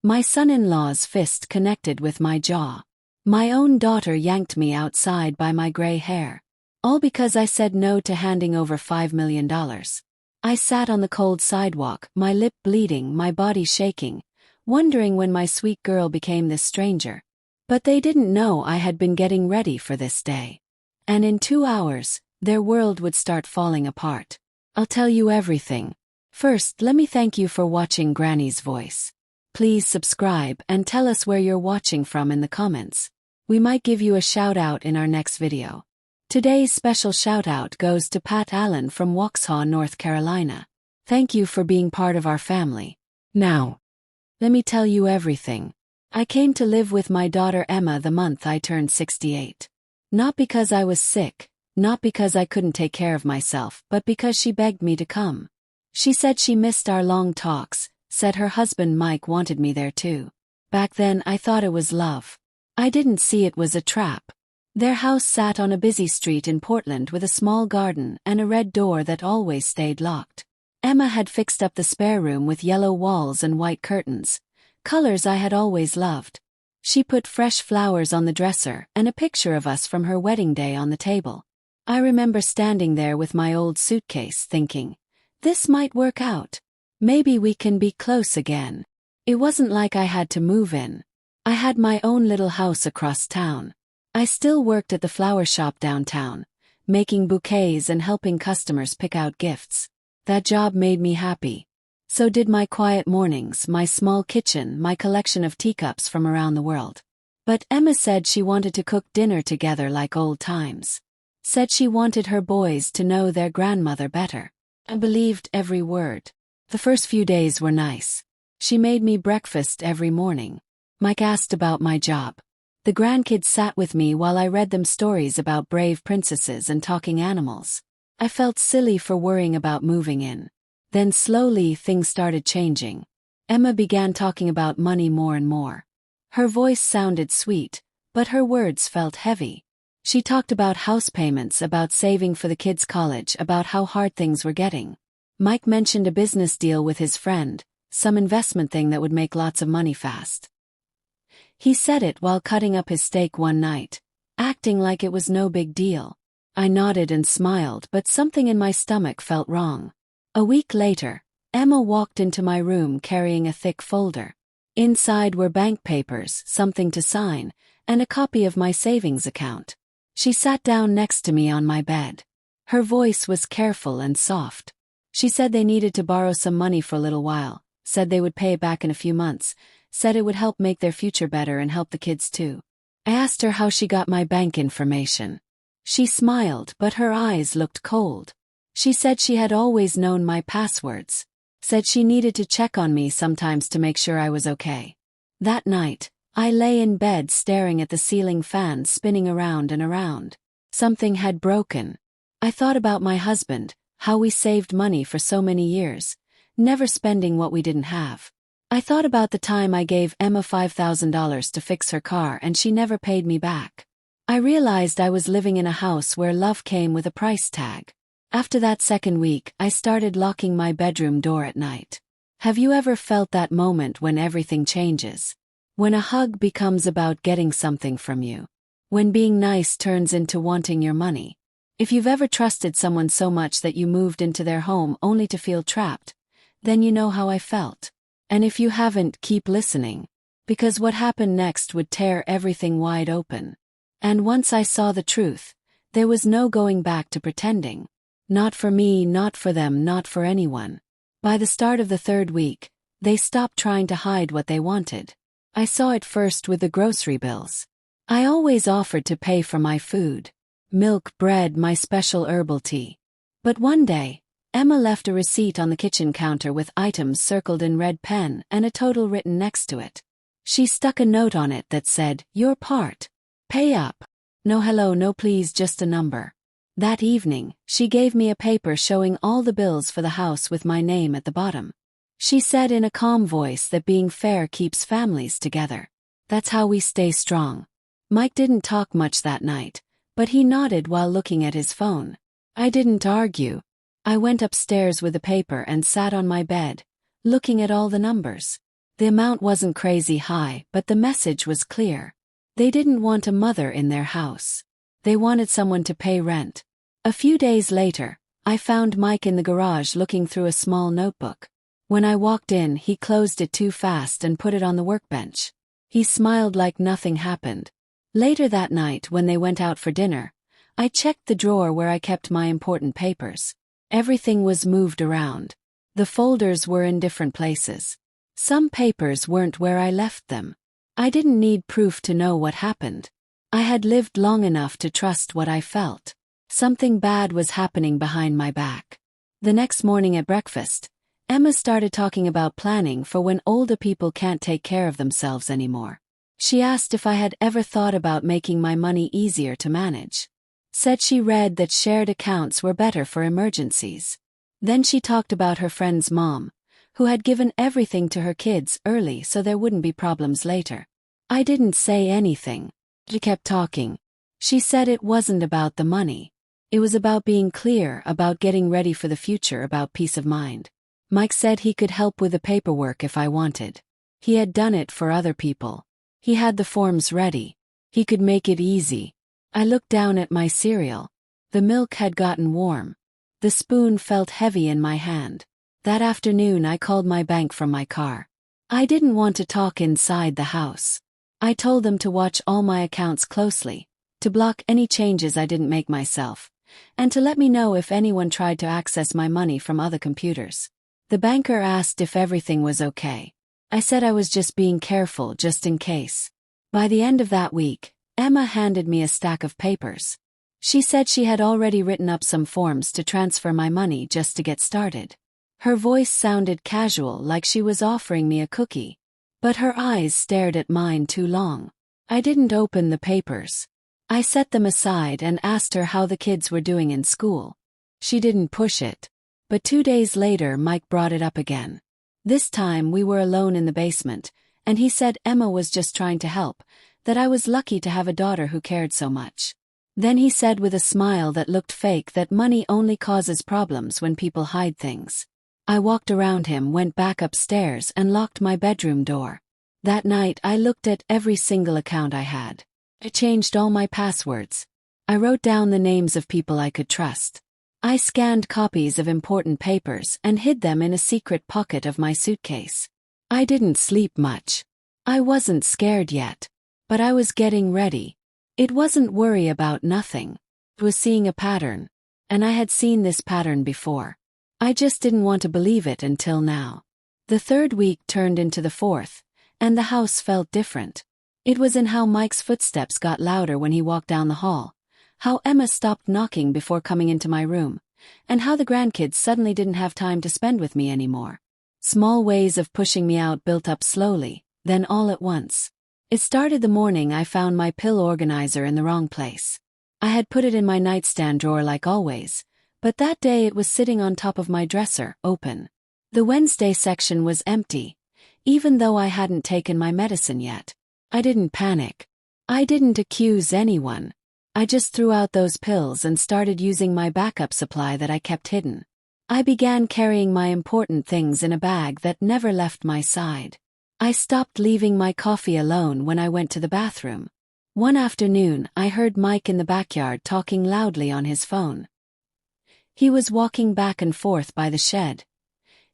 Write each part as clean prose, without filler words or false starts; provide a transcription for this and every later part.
My son-in-law's fist connected with my jaw. My own daughter yanked me outside by my gray hair. All because I said no to handing over $5 million. I sat on the cold sidewalk, my lip bleeding, my body shaking, wondering when my sweet girl became this stranger. But they didn't know I had been getting ready for this day. And in 2 hours, their world would start falling apart. I'll tell you everything. First, let me thank you for watching Granny's Voice. Please subscribe and tell us where you're watching from in the comments. We might give you a shout out in our next video. Today's special shout out goes to Pat Allen from Waxhaw, North Carolina. Thank you for being part of our family. Now, let me tell you everything. I came to live with my daughter Emma the month I turned 68. Not because I was sick, not because I couldn't take care of myself, but because she begged me to come. She said she missed our long talks, said her husband Mike wanted me there too. Back then I thought it was love. I didn't see it was a trap. Their house sat on a busy street in Portland with a small garden and a red door that always stayed locked. Emma had fixed up the spare room with yellow walls and white curtains, colors I had always loved. She put fresh flowers on the dresser and a picture of us from her wedding day on the table. I remember standing there with my old suitcase thinking, this might work out. Maybe we can be close again. It wasn't like I had to move in. I had my own little house across town. I still worked at the flower shop downtown, making bouquets and helping customers pick out gifts. That job made me happy. So did my quiet mornings, my small kitchen, my collection of teacups from around the world. But Emma said she wanted to cook dinner together like old times. Said she wanted her boys to know their grandmother better. I believed every word. The first few days were nice. She made me breakfast every morning. Mike asked about my job. The grandkids sat with me while I read them stories about brave princesses and talking animals. I felt silly for worrying about moving in. Then slowly things started changing. Emma began talking about money more and more. Her voice sounded sweet, but her words felt heavy. She talked about house payments, about saving for the kids' college, about how hard things were getting. Mike mentioned a business deal with his friend, some investment thing that would make lots of money fast. He said it while cutting up his steak one night, acting like it was no big deal. I nodded and smiled, but something in my stomach felt wrong. A week later, Emma walked into my room carrying a thick folder. Inside were bank papers, something to sign, and a copy of my savings account. She sat down next to me on my bed. Her voice was careful and soft. She said they needed to borrow some money for a little while, said they would pay it back in a few months, said it would help make their future better and help the kids too. I asked her how she got my bank information. She smiled, but her eyes looked cold. She said she had always known my passwords. Said she needed to check on me sometimes to make sure I was okay. That night, I lay in bed staring at the ceiling fan spinning around and around. Something had broken. I thought about my husband, how we saved money for so many years, never spending what we didn't have. I thought about the time I gave Emma $5,000 to fix her car and she never paid me back. I realized I was living in a house where love came with a price tag. After that second week, I started locking my bedroom door at night. Have you ever felt that moment when everything changes? When a hug becomes about getting something from you? When being nice turns into wanting your money? If you've ever trusted someone so much that you moved into their home only to feel trapped, then you know how I felt. And if you haven't, keep listening. Because what happened next would tear everything wide open. And once I saw the truth, there was no going back to pretending. Not for me, not for them, not for anyone. By the start of the third week, they stopped trying to hide what they wanted. I saw it first with the grocery bills. I always offered to pay for my food. Milk, bread, my special herbal tea. But one day, Emma left a receipt on the kitchen counter with items circled in red pen and a total written next to it. She stuck a note on it that said, "Your part. Pay up. No hello, no please, just a number." That evening, she gave me a paper showing all the bills for the house with my name at the bottom. She said in a calm voice that being fair keeps families together. That's how we stay strong. Mike didn't talk much that night, but he nodded while looking at his phone. I didn't argue. I went upstairs with the paper and sat on my bed, looking at all the numbers. The amount wasn't crazy high, but the message was clear. They didn't want a mother in their house. They wanted someone to pay rent. A few days later, I found Mike in the garage looking through a small notebook. When I walked in, he closed it too fast and put it on the workbench. He smiled like nothing happened. Later that night, when they went out for dinner, I checked the drawer where I kept my important papers. Everything was moved around. The folders were in different places. Some papers weren't where I left them. I didn't need proof to know what happened. I had lived long enough to trust what I felt. Something bad was happening behind my back. The next morning at breakfast, Emma started talking about planning for when older people can't take care of themselves anymore. She asked if I had ever thought about making my money easier to manage. Said she read that shared accounts were better for emergencies. Then she talked about her friend's mom, who had given everything to her kids early so there wouldn't be problems later. I didn't say anything. She kept talking. She said it wasn't about the money. It was about being clear, about getting ready for the future, about peace of mind. Mike said he could help with the paperwork if I wanted. He had done it for other people. He had the forms ready. He could make it easy. I looked down at my cereal. The milk had gotten warm. The spoon felt heavy in my hand. That afternoon I called my bank from my car. I didn't want to talk inside the house. I told them to watch all my accounts closely, to block any changes I didn't make myself, and to let me know if anyone tried to access my money from other computers. The banker asked if everything was okay. I said I was just being careful, just in case. By the end of that week, Emma handed me a stack of papers. She said she had already written up some forms to transfer my money just to get started. Her voice sounded casual, like she was offering me a cookie. But her eyes stared at mine too long. I didn't open the papers. I set them aside and asked her how the kids were doing in school. She didn't push it. But 2 days later Mike brought it up again. This time we were alone in the basement, and he said Emma was just trying to help, that I was lucky to have a daughter who cared so much. Then he said with a smile that looked fake that money only causes problems when people hide things. I walked around him, went back upstairs and locked my bedroom door. That night I looked at every single account I had. I changed all my passwords. I wrote down the names of people I could trust. I scanned copies of important papers and hid them in a secret pocket of my suitcase. I didn't sleep much. I wasn't scared yet. But I was getting ready. It wasn't worry about nothing. It was seeing a pattern. And I had seen this pattern before. I just didn't want to believe it until now. The third week turned into the fourth, and the house felt different. It was in how Mike's footsteps got louder when he walked down the hall, how Emma stopped knocking before coming into my room, and how the grandkids suddenly didn't have time to spend with me anymore. Small ways of pushing me out built up slowly, then all at once. It started the morning I found my pill organizer in the wrong place. I had put it in my nightstand drawer like always, but that day it was sitting on top of my dresser, open. The Wednesday section was empty, even though I hadn't taken my medicine yet. I didn't panic. I didn't accuse anyone. I just threw out those pills and started using my backup supply that I kept hidden. I began carrying my important things in a bag that never left my side. I stopped leaving my coffee alone when I went to the bathroom. One afternoon, I heard Mike in the backyard talking loudly on his phone. He was walking back and forth by the shed,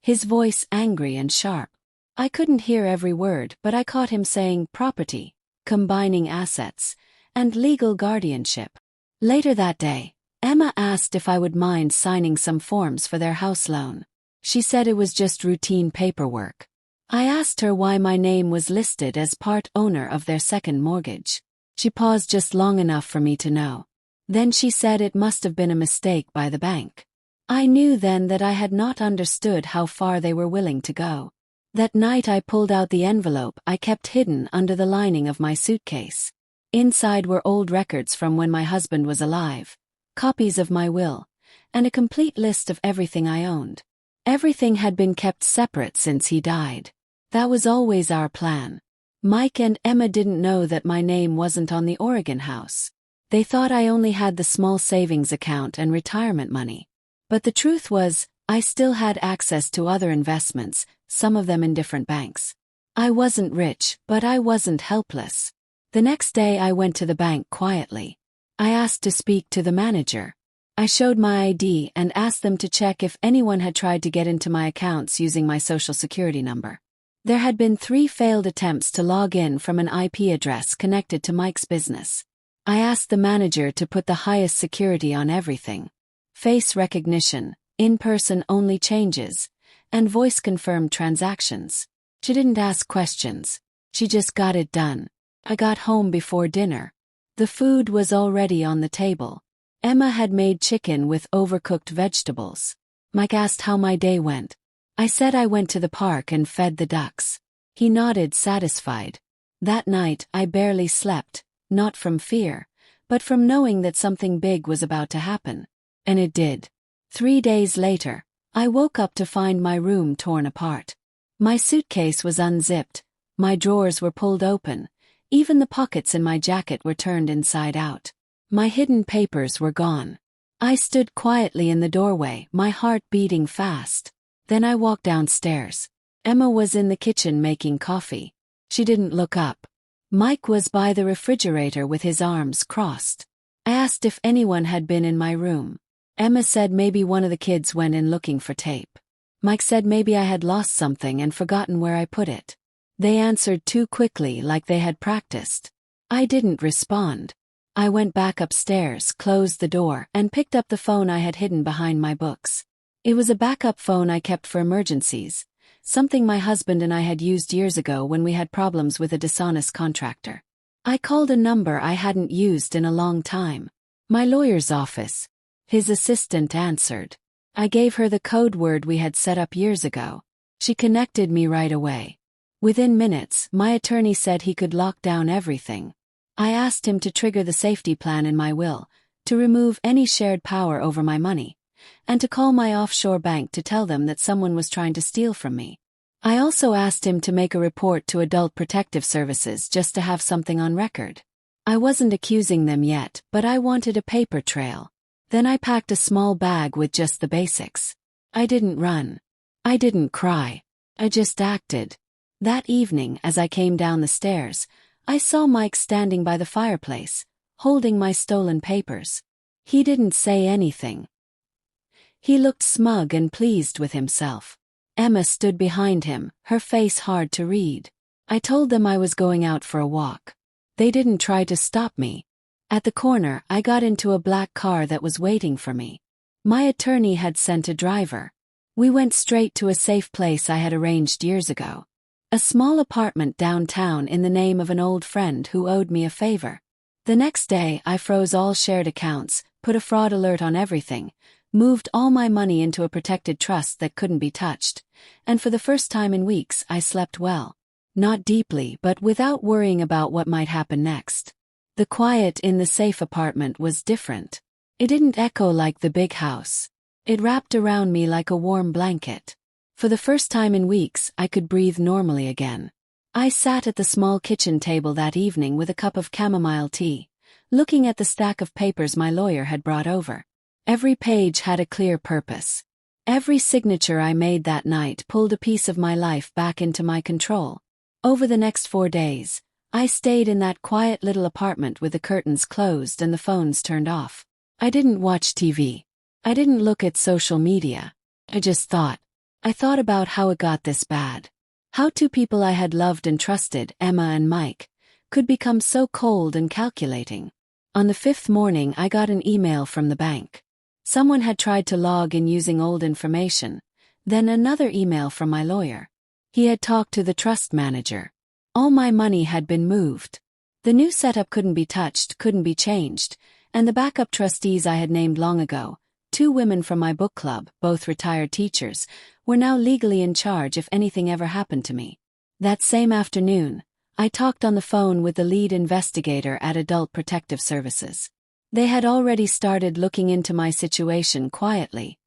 his voice angry and sharp. I couldn't hear every word, but I caught him saying property, combining assets, and legal guardianship. Later that day, Emma asked if I would mind signing some forms for their house loan. She said it was just routine paperwork. I asked her why my name was listed as part owner of their second mortgage. She paused just long enough for me to know. Then she said it must have been a mistake by the bank. I knew then that I had not understood how far they were willing to go. That night I pulled out the envelope I kept hidden under the lining of my suitcase. Inside were old records from when my husband was alive, copies of my will, and a complete list of everything I owned. Everything had been kept separate since he died. That was always our plan. Mike and Emma didn't know that my name wasn't on the Oregon house. They thought I only had the small savings account and retirement money. But the truth was, I still had access to other investments, some of them in different banks. I wasn't rich, but I wasn't helpless. The next day I went to the bank quietly. I asked to speak to the manager. I showed my ID and asked them to check if anyone had tried to get into my accounts using my social security number. There had been 3 failed attempts to log in from an IP address connected to Mike's business. I asked the manager to put the highest security on everything. Face recognition, in-person only changes, and voice-confirmed transactions. She didn't ask questions. She just got it done. I got home before dinner. The food was already on the table. Emma had made chicken with overcooked vegetables. Mike asked how my day went. I said I went to the park and fed the ducks. He nodded satisfied. That night I barely slept, not from fear, but from knowing that something big was about to happen. And it did. 3 days later, I woke up to find my room torn apart. My suitcase was unzipped, my drawers were pulled open, even the pockets in my jacket were turned inside out. My hidden papers were gone. I stood quietly in the doorway, my heart beating fast. Then I walked downstairs. Emma was in the kitchen making coffee. She didn't look up. Mike was by the refrigerator with his arms crossed. I asked if anyone had been in my room. Emma said maybe one of the kids went in looking for tape. Mike said maybe I had lost something and forgotten where I put it. They answered too quickly, like they had practiced. I didn't respond. I went back upstairs, closed the door, and picked up the phone I had hidden behind my books. It was a backup phone I kept for emergencies, something my husband and I had used years ago when we had problems with a dishonest contractor. I called a number I hadn't used in a long time. My lawyer's office. His assistant answered. I gave her the code word we had set up years ago. She connected me right away. Within minutes, my attorney said he could lock down everything. I asked him to trigger the safety plan in my will, to remove any shared power over my money, and to call my offshore bank to tell them that someone was trying to steal from me. I also asked him to make a report to Adult Protective Services just to have something on record. I wasn't accusing them yet, but I wanted a paper trail. Then I packed a small bag with just the basics. I didn't run. I didn't cry. I just acted. That evening, as I came down the stairs, I saw Mike standing by the fireplace, holding my stolen papers. He didn't say anything. He looked smug and pleased with himself. Emma stood behind him, her face hard to read. I told them I was going out for a walk. They didn't try to stop me. At the corner, I got into a black car that was waiting for me. My attorney had sent a driver. We went straight to a safe place I had arranged years ago. A small apartment downtown in the name of an old friend who owed me a favor. The next day, I froze all shared accounts, put a fraud alert on everything, moved all my money into a protected trust that couldn't be touched, and for the first time in weeks I slept well. Not deeply, but without worrying about what might happen next. The quiet in the safe apartment was different. It didn't echo like the big house. It wrapped around me like a warm blanket. For the first time in weeks, I could breathe normally again. I sat at the small kitchen table that evening with a cup of chamomile tea, looking at the stack of papers my lawyer had brought over. Every page had a clear purpose. Every signature I made that night pulled a piece of my life back into my control. Over the next 4 days, I stayed in that quiet little apartment with the curtains closed and the phones turned off. I didn't watch TV. I didn't look at social media. I just thought. I thought about how it got this bad. How 2 people I had loved and trusted, Emma and Mike, could become so cold and calculating. On the 5th morning I got an email from the bank. Someone had tried to log in using old information, then another email from my lawyer. He had talked to the trust manager. All my money had been moved. The new setup couldn't be touched, couldn't be changed, and the backup trustees I had named long ago, 2 women from my book club, both retired teachers, were now legally in charge if anything ever happened to me. That same afternoon, I talked on the phone with the lead investigator at Adult Protective Services. They had already started looking into my situation quietly.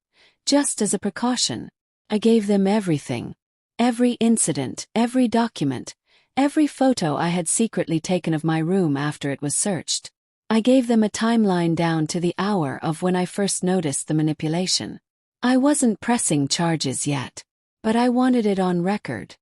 Just as a precaution, I gave them everything. Every incident, every document, every photo I had secretly taken of my room after it was searched. I gave them a timeline down to the hour of when I first noticed the manipulation. I wasn't pressing charges yet, but I wanted it on record.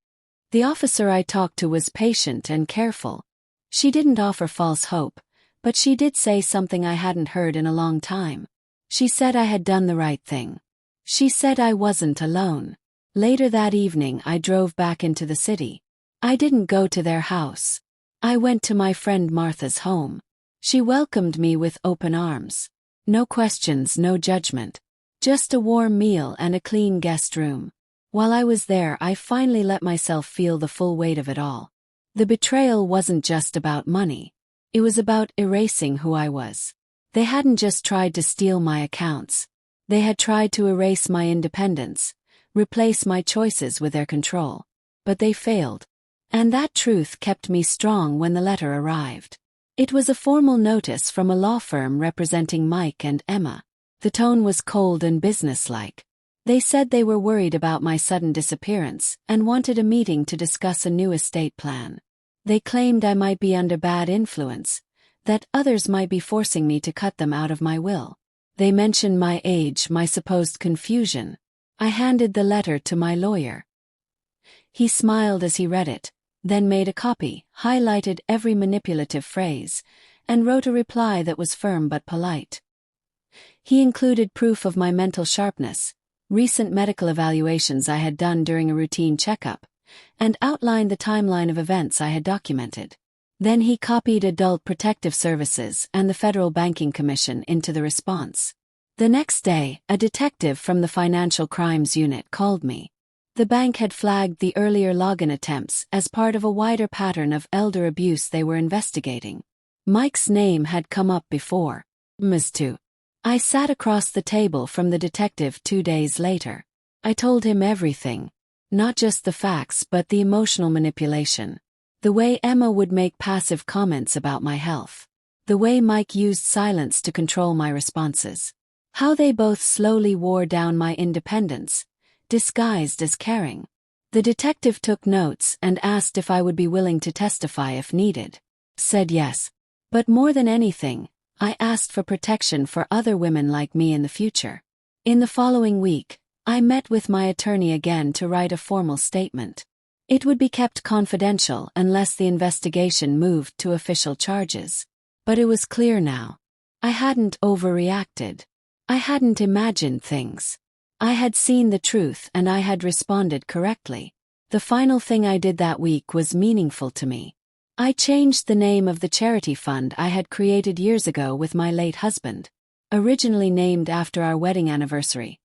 The officer I talked to was patient and careful. She didn't offer false hope, but she did say something I hadn't heard in a long time. She said I had done the right thing. She said I wasn't alone. Later that evening I drove back into the city. I didn't go to their house. I went to my friend Martha's home. She welcomed me with open arms. No questions, no judgment. Just a warm meal and a clean guest room. While I was there, I finally let myself feel the full weight of it all. The betrayal wasn't just about money. It was about erasing who I was. They hadn't just tried to steal my accounts. They had tried to erase my independence, replace my choices with their control. But they failed. And that truth kept me strong when the letter arrived. It was a formal notice from a law firm representing Mike and Emma. The tone was cold and businesslike. They said they were worried about my sudden disappearance and wanted a meeting to discuss a new estate plan. They claimed I might be under bad influence, that others might be forcing me to cut them out of my will. They mentioned my age, my supposed confusion. I handed the letter to my lawyer. He smiled as he read it, then made a copy, highlighted every manipulative phrase, and wrote a reply that was firm but polite. He included proof of my mental sharpness, recent medical evaluations I had done during a routine checkup, and outlined the timeline of events I had documented. Then he copied Adult Protective Services and the Federal Banking Commission into the response. The next day, a detective from the Financial Crimes Unit called me. The bank had flagged the earlier login attempts as part of a wider pattern of elder abuse they were investigating. Mike's name had come up before. Ms. 2. I sat across the table from the detective 2 days later. I told him everything. Not just the facts but the emotional manipulation. The way Emma would make passive comments about my health. The way Mike used silence to control my responses. How they both slowly wore down my independence, disguised as caring. The detective took notes and asked if I would be willing to testify if needed. Said yes. But more than anything, I asked for protection for other women like me in the future. In the following week, I met with my attorney again to write a formal statement. It would be kept confidential unless the investigation moved to official charges. But it was clear now. I hadn't overreacted. I hadn't imagined things. I had seen the truth and I had responded correctly. The final thing I did that week was meaningful to me. I changed the name of the charity fund I had created years ago with my late husband. Originally named after our wedding anniversary,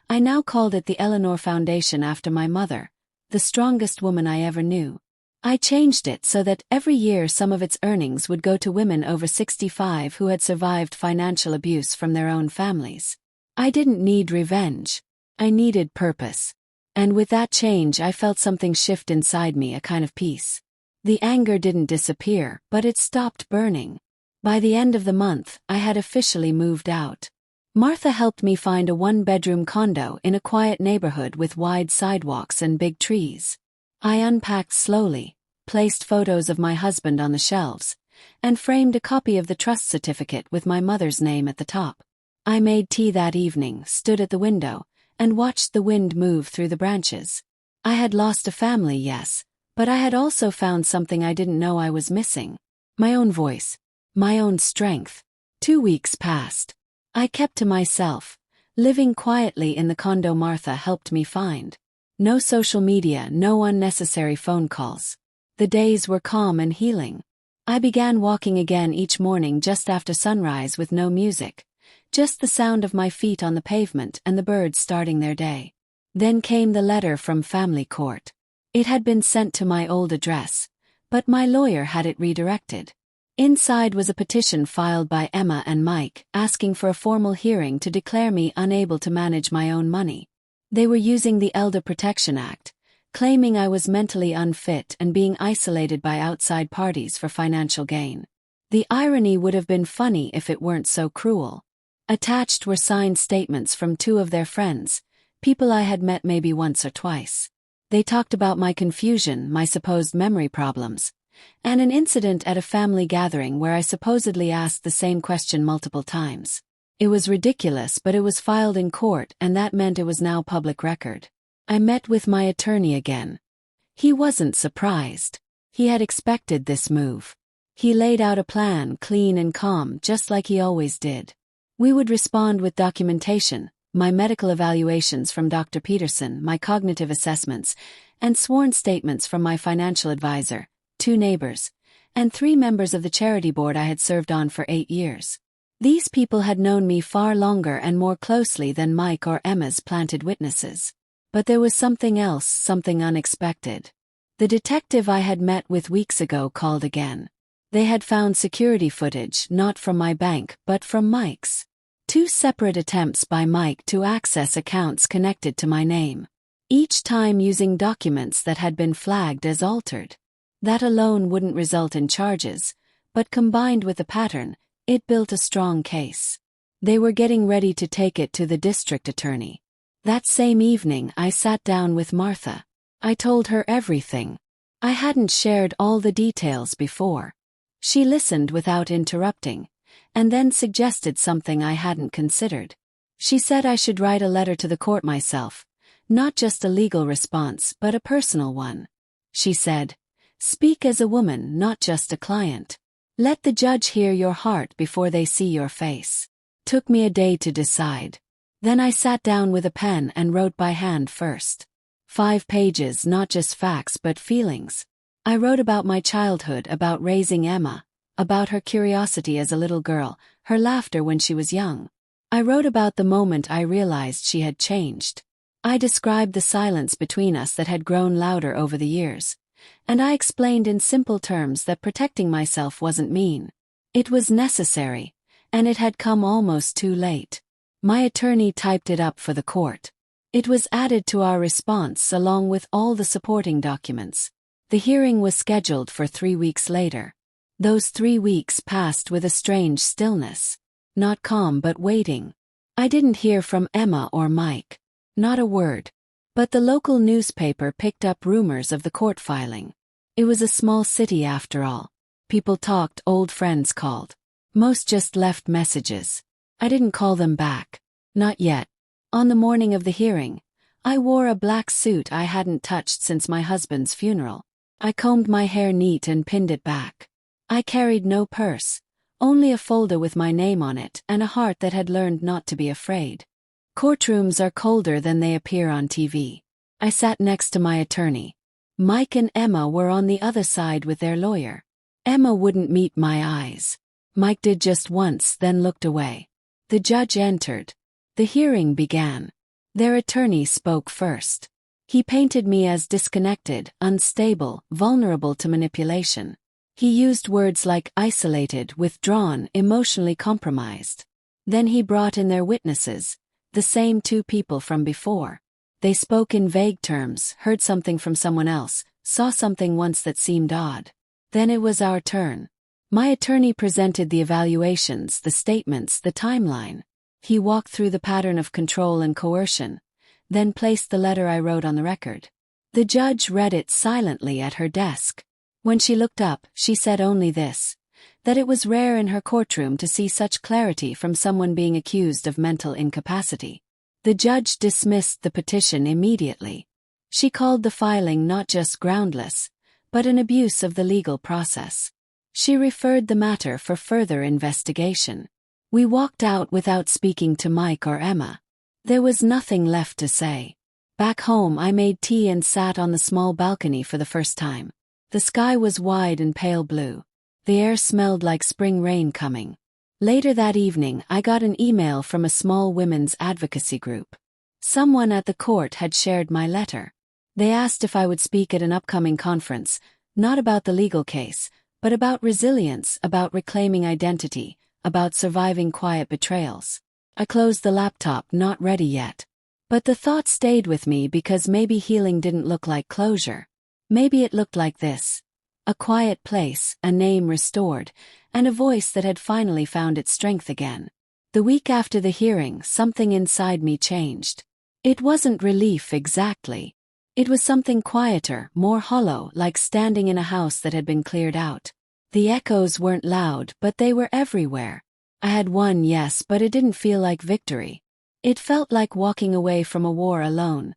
I now called it the Eleanor Foundation after my mother, the strongest woman I ever knew. I changed it so that every year some of its earnings would go to women over 65 who had survived financial abuse from their own families. I didn't need revenge. I needed purpose. And with that change I felt something shift inside me, a kind of peace. The anger didn't disappear, but it stopped burning. By the end of the month, I had officially moved out. Martha helped me find a one-bedroom condo in a quiet neighborhood with wide sidewalks and big trees. I unpacked slowly, placed photos of my husband on the shelves, and framed a copy of the trust certificate with my mother's name at the top. I made tea that evening, stood at the window, and watched the wind move through the branches. I had lost a family, yes, but I had also found something I didn't know I was missing. My own voice. My own strength. 2 weeks passed. I kept to myself, living quietly in the condo Martha helped me find. No social media, no unnecessary phone calls. The days were calm and healing. I began walking again each morning just after sunrise with no music, just the sound of my feet on the pavement and the birds starting their day. Then came the letter from family court. It had been sent to my old address, but my lawyer had it redirected. Inside was a petition filed by Emma and Mike asking for a formal hearing to declare me unable to manage my own money. They were using the Elder Protection Act, claiming I was mentally unfit and being isolated by outside parties for financial gain. The irony would have been funny if it weren't so cruel. Attached were signed statements from 2 of their friends, people I had met maybe once or twice. They talked about my confusion, my supposed memory problems, and an incident at a family gathering where I supposedly asked the same question multiple times. It was ridiculous, but it was filed in court and that meant it was now public record. I met with my attorney again. He wasn't surprised. He had expected this move. He laid out a plan, clean and calm, just like he always did. We would respond with documentation, my medical evaluations from Dr. Peterson, my cognitive assessments, and sworn statements from my financial advisor, 2 neighbors, and 3 members of the charity board I had served on for 8 years. These people had known me far longer and more closely than Mike or Emma's planted witnesses. But there was something else, something unexpected. The detective I had met with weeks ago called again. They had found security footage, not from my bank, but from Mike's. 2 separate attempts by Mike to access accounts connected to my name. Each time using documents that had been flagged as altered. That alone wouldn't result in charges, but combined with the pattern, it built a strong case. They were getting ready to take it to the district attorney. That same evening I sat down with Martha. I told her everything. I hadn't shared all the details before. She listened without interrupting, and then suggested something I hadn't considered. She said I should write a letter to the court myself, not just a legal response but a personal one. She said, "Speak as a woman, not just a client. Let the judge hear your heart before they see your face." Took me a day to decide. Then I sat down with a pen and wrote by hand first. 5 pages, not just facts but feelings. I wrote about my childhood, about raising Emma, about her curiosity as a little girl, her laughter when she was young. I wrote about the moment I realized she had changed. I described the silence between us that had grown louder over the years. And I explained in simple terms that protecting myself wasn't mean. It was necessary, and it had come almost too late. My attorney typed it up for the court. It was added to our response along with all the supporting documents. The hearing was scheduled for 3 weeks later. Those 3 weeks passed with a strange stillness. Not calm but waiting. I didn't hear from Emma or Mike. Not a word. But the local newspaper picked up rumors of the court filing. It was a small city after all. People talked, old friends called. Most just left messages. I didn't call them back. Not yet. On the morning of the hearing, I wore a black suit I hadn't touched since my husband's funeral. I combed my hair neat and pinned it back. I carried no purse, only a folder with my name on it and a heart that had learned not to be afraid. Courtrooms are colder than they appear on TV. I sat next to my attorney. Mike and Emma were on the other side with their lawyer. Emma wouldn't meet my eyes. Mike did just once, then looked away. The judge entered. The hearing began. Their attorney spoke first. He painted me as disconnected, unstable, vulnerable to manipulation. He used words like isolated, withdrawn, emotionally compromised. Then he brought in their witnesses. The same 2 people from before. They spoke in vague terms, heard something from someone else, saw something once that seemed odd. Then it was our turn. My attorney presented the evaluations, the statements, the timeline. He walked through the pattern of control and coercion, then placed the letter I wrote on the record. The judge read it silently at her desk. When she looked up, she said only this: that it was rare in her courtroom to see such clarity from someone being accused of mental incapacity. The judge dismissed the petition immediately. She called the filing not just groundless, but an abuse of the legal process. She referred the matter for further investigation. We walked out without speaking to Mike or Emma. There was nothing left to say. Back home I made tea and sat on the small balcony for the first time. The sky was wide and pale blue. The air smelled like spring rain coming. Later that evening I got an email from a small women's advocacy group. Someone at the court had shared my letter. They asked if I would speak at an upcoming conference, not about the legal case, but about resilience, about reclaiming identity, about surviving quiet betrayals. I closed the laptop, not ready yet. But the thought stayed with me because maybe healing didn't look like closure. Maybe it looked like this. A quiet place, a name restored, and a voice that had finally found its strength again. The week after the hearing, something inside me changed. It wasn't relief exactly. It was something quieter, more hollow, like standing in a house that had been cleared out. The echoes weren't loud, but they were everywhere. I had won, yes, but it didn't feel like victory. It felt like walking away from a war alone,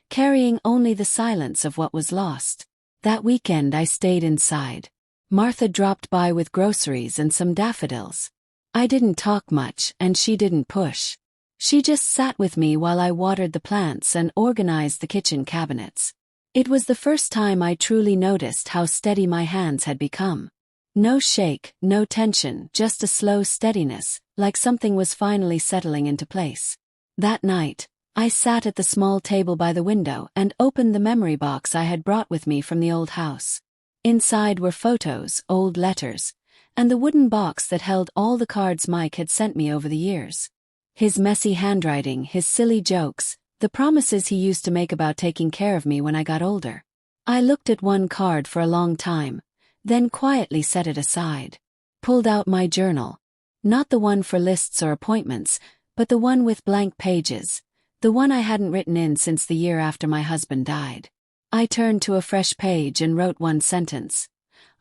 carrying only the silence of what was lost. That weekend I stayed inside. Martha dropped by with groceries and some daffodils. I didn't talk much and she didn't push. She just sat with me while I watered the plants and organized the kitchen cabinets. It was the first time I truly noticed how steady my hands had become. No shake, no tension, just a slow steadiness, like something was finally settling into place. That night, I sat at the small table by the window and opened the memory box I had brought with me from the old house. Inside were photos, old letters, and the wooden box that held all the cards Mike had sent me over the years. His messy handwriting, his silly jokes, the promises he used to make about taking care of me when I got older. I looked at one card for a long time, then quietly set it aside. Pulled out my journal. Not the one for lists or appointments, but the one with blank pages, the one I hadn't written in since the year after my husband died. I turned to a fresh page and wrote one sentence.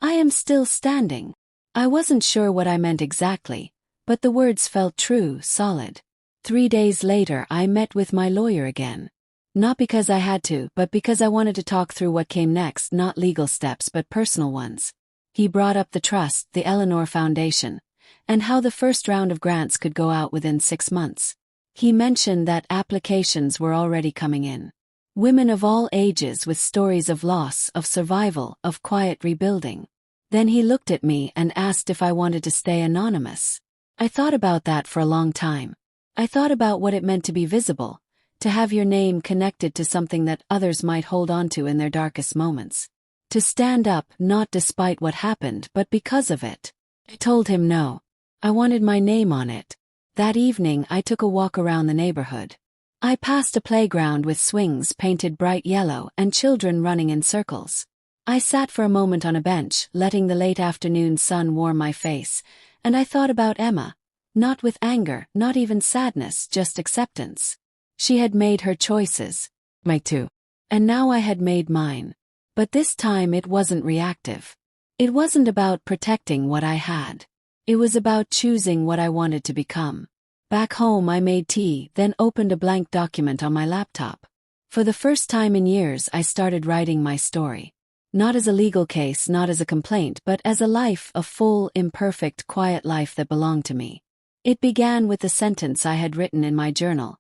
I am still standing. I wasn't sure what I meant exactly, but the words felt true, solid. 3 days later I met with my lawyer again. Not because I had to, but because I wanted to talk through what came next, not legal steps but personal ones. He brought up the trust, the Eleanor Foundation, and how the first round of grants could go out within 6 months. He mentioned that applications were already coming in. Women of all ages with stories of loss, of survival, of quiet rebuilding. Then he looked at me and asked if I wanted to stay anonymous. I thought about that for a long time. I thought about what it meant to be visible, to have your name connected to something that others might hold on to in their darkest moments. To stand up, not despite what happened, but because of it. I told him no. I wanted my name on it. That evening I took a walk around the neighborhood. I passed a playground with swings painted bright yellow and children running in circles. I sat for a moment on a bench, letting the late afternoon sun warm my face, and I thought about Emma. Not with anger, not even sadness, just acceptance. She had made her choices. Mine too. And now I had made mine. But this time it wasn't reactive. It wasn't about protecting what I had. It was about choosing what I wanted to become. Back home I made tea, then opened a blank document on my laptop. For the first time in years I started writing my story. Not as a legal case, not as a complaint, but as a life, a full, imperfect, quiet life that belonged to me. It began with the sentence I had written in my journal.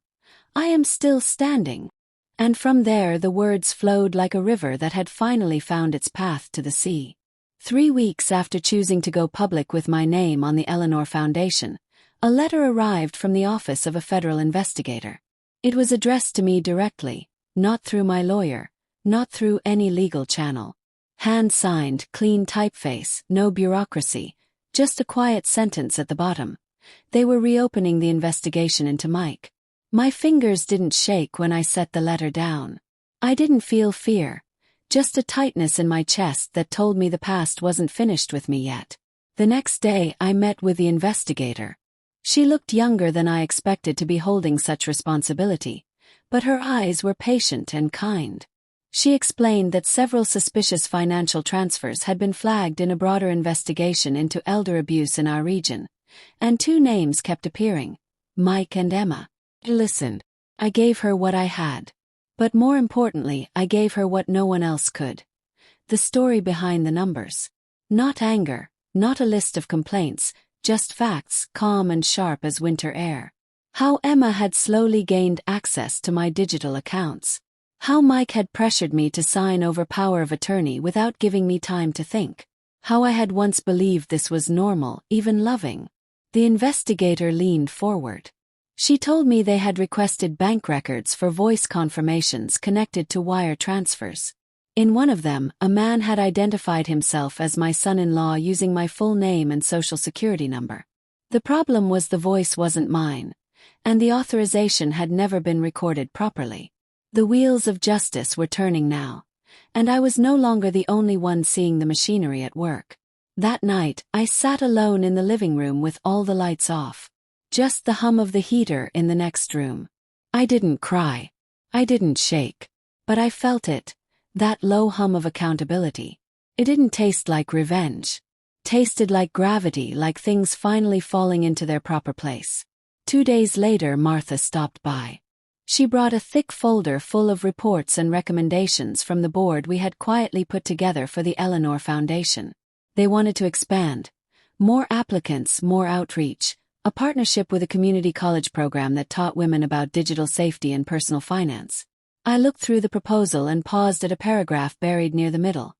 I am still standing. And from there the words flowed like a river that had finally found its path to the sea. 3 weeks after choosing to go public with my name on the Eleanor Foundation, a letter arrived from the office of a federal investigator. It was addressed to me directly, not through my lawyer, not through any legal channel. Hand-signed, clean typeface, no bureaucracy, just a quiet sentence at the bottom. They were reopening the investigation into Mike. My fingers didn't shake when I set the letter down. I didn't feel fear, just a tightness in my chest that told me the past wasn't finished with me yet. The next day I met with the investigator. She looked younger than I expected to be holding such responsibility, but her eyes were patient and kind. She explained that several suspicious financial transfers had been flagged in a broader investigation into elder abuse in our region, and 2 names kept appearing, Mike and Emma. I listened. I gave her what I had. But more importantly, I gave her what no one else could. The story behind the numbers. Not anger, not a list of complaints, just facts, calm and sharp as winter air. How Emma had slowly gained access to my digital accounts. How Mike had pressured me to sign over power of attorney without giving me time to think. How I had once believed this was normal, even loving. The investigator leaned forward. She told me they had requested bank records for voice confirmations connected to wire transfers. In one of them, a man had identified himself as my son-in-law using my full name and social security number. The problem was the voice wasn't mine, and the authorization had never been recorded properly. The wheels of justice were turning now, and I was no longer the only one seeing the machinery at work. That night, I sat alone in the living room with all the lights off. Just the hum of the heater in the next room. I didn't cry. I didn't shake. But I felt it, that low hum of accountability. It didn't taste like revenge. Tasted like gravity, like things finally falling into their proper place. 2 days later, Martha stopped by. She brought a thick folder full of reports and recommendations from the board we had quietly put together for the Eleanor Foundation. They wanted to expand. More applicants, more outreach, a partnership with a community college program that taught women about digital safety and personal finance. I looked through the proposal and paused at a paragraph buried near the middle.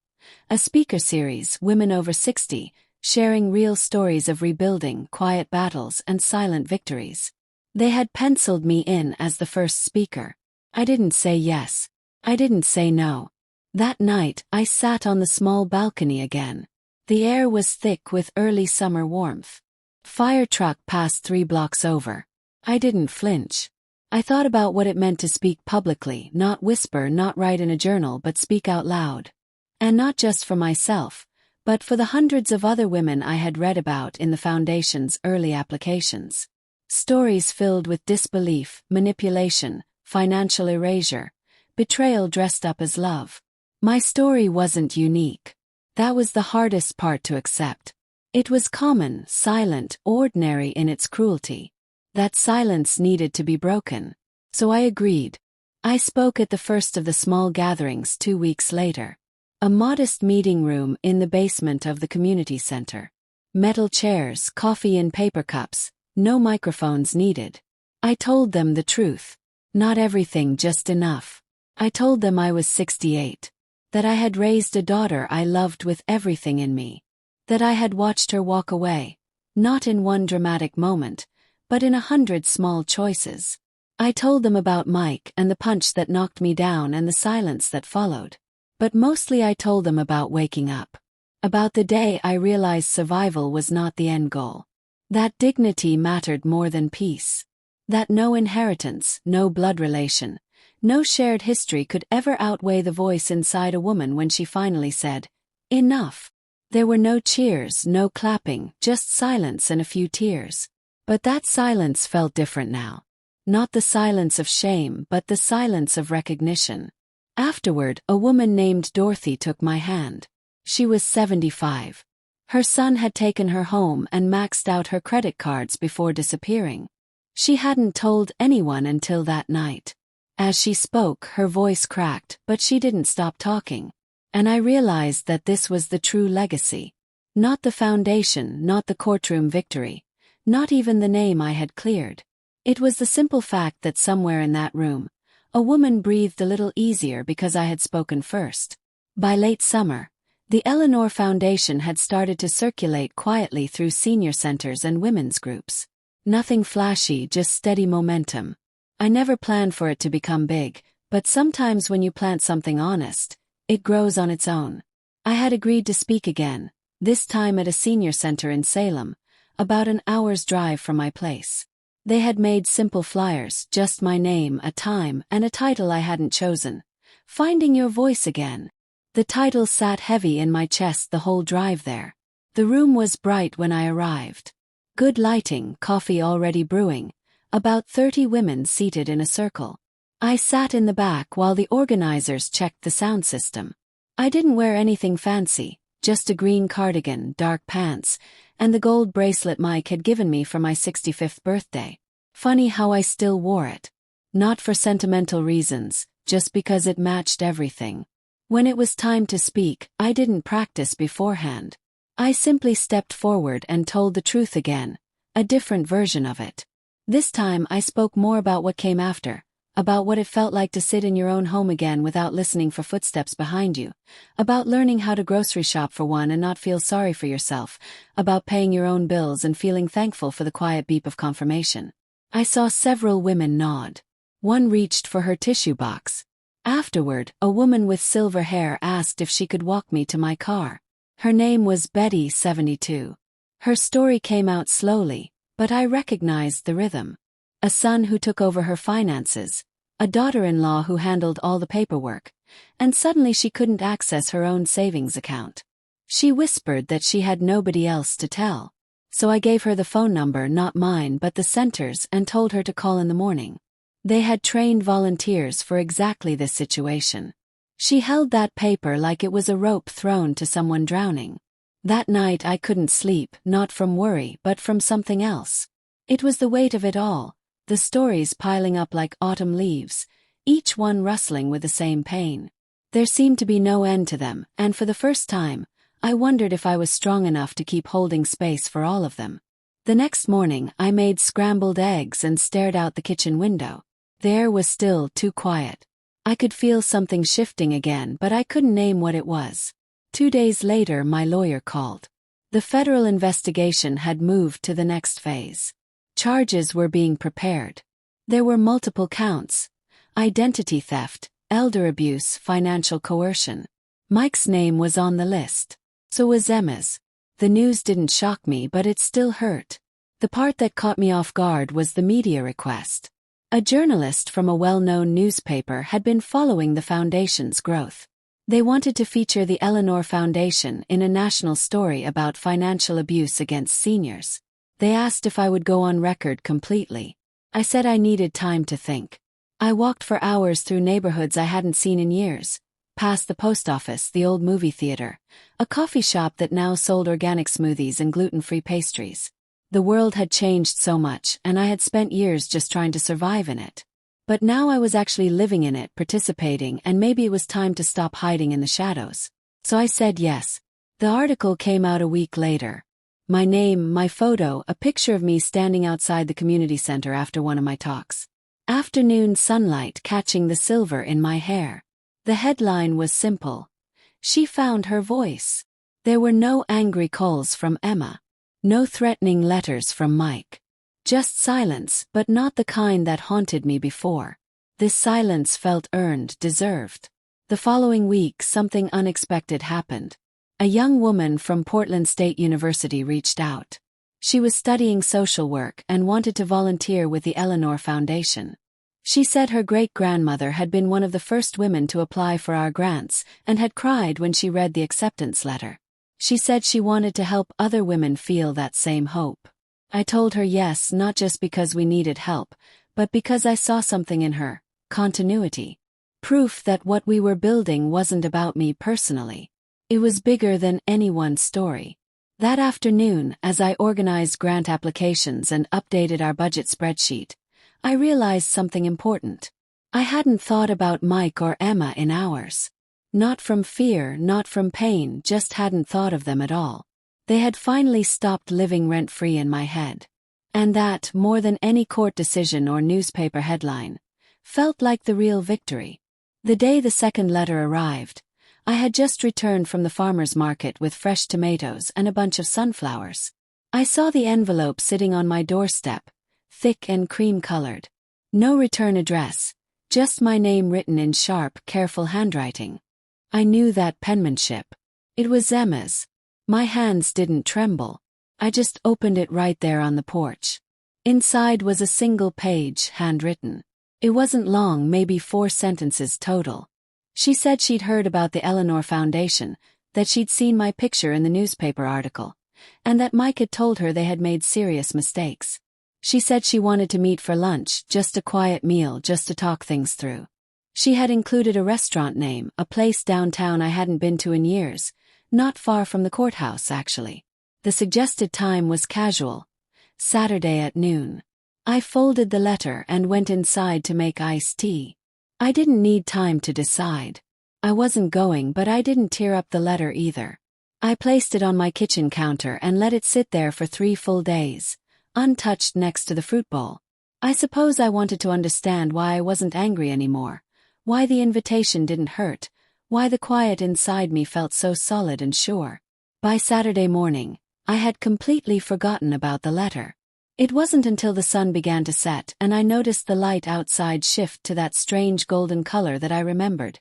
A speaker series, women over 60, sharing real stories of rebuilding, quiet battles, and silent victories. They had penciled me in as the first speaker. I didn't say yes. I didn't say no. That night, I sat on the small balcony again. The air was thick with early summer warmth. Fire truck passed 3 blocks over. I didn't flinch. I thought about what it meant to speak publicly, not whisper, not write in a journal, but speak out loud. And not just for myself, but for the hundreds of other women I had read about in the Foundation's early applications. Stories filled with disbelief, manipulation, financial erasure, betrayal dressed up as love. My story wasn't unique. That was the hardest part to accept. It was common, silent, ordinary in its cruelty. That silence needed to be broken. So I agreed. I spoke at the first of the small gatherings 2 weeks later. A modest meeting room in the basement of the community center. Metal chairs, coffee in paper cups. No microphones needed. I told them the truth. Not everything, just enough. I told them I was 68. That I had raised a daughter I loved with everything in me. That I had watched her walk away. Not in one dramatic moment, but in 100 small choices. I told them about Mike and the punch that knocked me down and the silence that followed. But mostly I told them about waking up. About the day I realized survival was not the end goal. That dignity mattered more than peace. That no inheritance, no blood relation, no shared history could ever outweigh the voice inside a woman when she finally said, "Enough." There were no cheers, no clapping, just silence and a few tears. But that silence felt different now. Not the silence of shame, but the silence of recognition. Afterward, a woman named Dorothy took my hand. She was 75. Her son had taken her home and maxed out her credit cards before disappearing. She hadn't told anyone until that night. As she spoke, her voice cracked, but she didn't stop talking. And I realized that this was the true legacy. Not the foundation, not the courtroom victory, not even the name I had cleared. It was the simple fact that somewhere in that room, a woman breathed a little easier because I had spoken first. By late summer, the Eleanor Foundation had started to circulate quietly through senior centers and women's groups. Nothing flashy, just steady momentum. I never planned for it to become big, but sometimes when you plant something honest, it grows on its own. I had agreed to speak again, this time at a senior center in Salem, about an hour's drive from my place. They had made simple flyers, just my name, a time, and a title I hadn't chosen. Finding Your Voice Again. The title sat heavy in my chest the whole drive there. The room was bright when I arrived. Good lighting, coffee already brewing, about 30 women seated in a circle. I sat in the back while the organizers checked the sound system. I didn't wear anything fancy, just a green cardigan, dark pants, and the gold bracelet Mike had given me for my 65th birthday. Funny how I still wore it. Not for sentimental reasons, just because it matched everything. When it was time to speak, I didn't practice beforehand. I simply stepped forward and told the truth again, a different version of it. This time I spoke more about what came after, about what it felt like to sit in your own home again without listening for footsteps behind you, about learning how to grocery shop for one and not feel sorry for yourself, about paying your own bills and feeling thankful for the quiet beep of confirmation. I saw several women nod. One reached for her tissue box. Afterward, a woman with silver hair asked if she could walk me to my car. Her name was Betty, 72. Her story came out slowly, but I recognized the rhythm. A son who took over her finances, a daughter-in-law who handled all the paperwork, and suddenly she couldn't access her own savings account. She whispered that she had nobody else to tell. So I gave her the phone number, not mine but the center's, and told her to call in the morning. They had trained volunteers for exactly this situation. She held that paper like it was a rope thrown to someone drowning. That night I couldn't sleep, not from worry but from something else. It was the weight of it all, the stories piling up like autumn leaves, each one rustling with the same pain. There seemed to be no end to them, and for the first time, I wondered if I was strong enough to keep holding space for all of them. The next morning, I made scrambled eggs and stared out the kitchen window. The air was still too quiet. I could feel something shifting again, but I couldn't name what it was. 2 days later, my lawyer called. The federal investigation had moved to the next phase. Charges were being prepared. There were multiple counts: identity theft, elder abuse, financial coercion. Mike's name was on the list. So was Emma's. The news didn't shock me, but it still hurt. The part that caught me off guard was the media request. A journalist from a well-known newspaper had been following the foundation's growth. They wanted to feature the Eleanor Foundation in a national story about financial abuse against seniors. They asked if I would go on record completely. I said I needed time to think. I walked for hours through neighborhoods I hadn't seen in years, past the post office, the old movie theater, a coffee shop that now sold organic smoothies and gluten-free pastries. The world had changed so much, and I had spent years just trying to survive in it. But now I was actually living in it, participating, and maybe it was time to stop hiding in the shadows. So I said yes. The article came out a week later. My name, my photo, a picture of me standing outside the community center after one of my talks. Afternoon sunlight catching the silver in my hair. The headline was simple: "She found her voice." There were no angry calls from Emma. No threatening letters from Mike. Just silence, but not the kind that haunted me before. This silence felt earned, deserved. The following week, something unexpected happened. A young woman from Portland State University reached out. She was studying social work and wanted to volunteer with the Eleanor Foundation. She said her great-grandmother had been one of the first women to apply for our grants and had cried when she read the acceptance letter. She said she wanted to help other women feel that same hope. I told her yes, not just because we needed help, but because I saw something in her: continuity. Proof that what we were building wasn't about me personally. It was bigger than any one story. That afternoon, as I organized grant applications and updated our budget spreadsheet, I realized something important. I hadn't thought about Mike or Emma in hours. Not from fear, not from pain, just hadn't thought of them at all. They had finally stopped living rent-free in my head. And that, more than any court decision or newspaper headline, felt like the real victory. The day the second letter arrived, I had just returned from the farmer's market with fresh tomatoes and a bunch of sunflowers. I saw the envelope sitting on my doorstep, thick and cream-colored. No return address, just my name written in sharp, careful handwriting. I knew that penmanship. It was Emma's. My hands didn't tremble. I just opened it right there on the porch. Inside was a single page, handwritten. It wasn't long, maybe 4 sentences total. She said she'd heard about the Eleanor Foundation, that she'd seen my picture in the newspaper article, and that Mike had told her they had made serious mistakes. She said she wanted to meet for lunch, just a quiet meal, just to talk things through. She had included a restaurant name, a place downtown I hadn't been to in years, not far from the courthouse actually. The suggested time was casual, Saturday at noon. I folded the letter and went inside to make iced tea. I didn't need time to decide. I wasn't going, but I didn't tear up the letter either. I placed it on my kitchen counter and let it sit there for 3 full days, untouched next to the fruit bowl. I suppose I wanted to understand why I wasn't angry anymore. Why the invitation didn't hurt, why the quiet inside me felt so solid and sure. By Saturday morning, I had completely forgotten about the letter. It wasn't until the sun began to set and I noticed the light outside shift to that strange golden color that I remembered.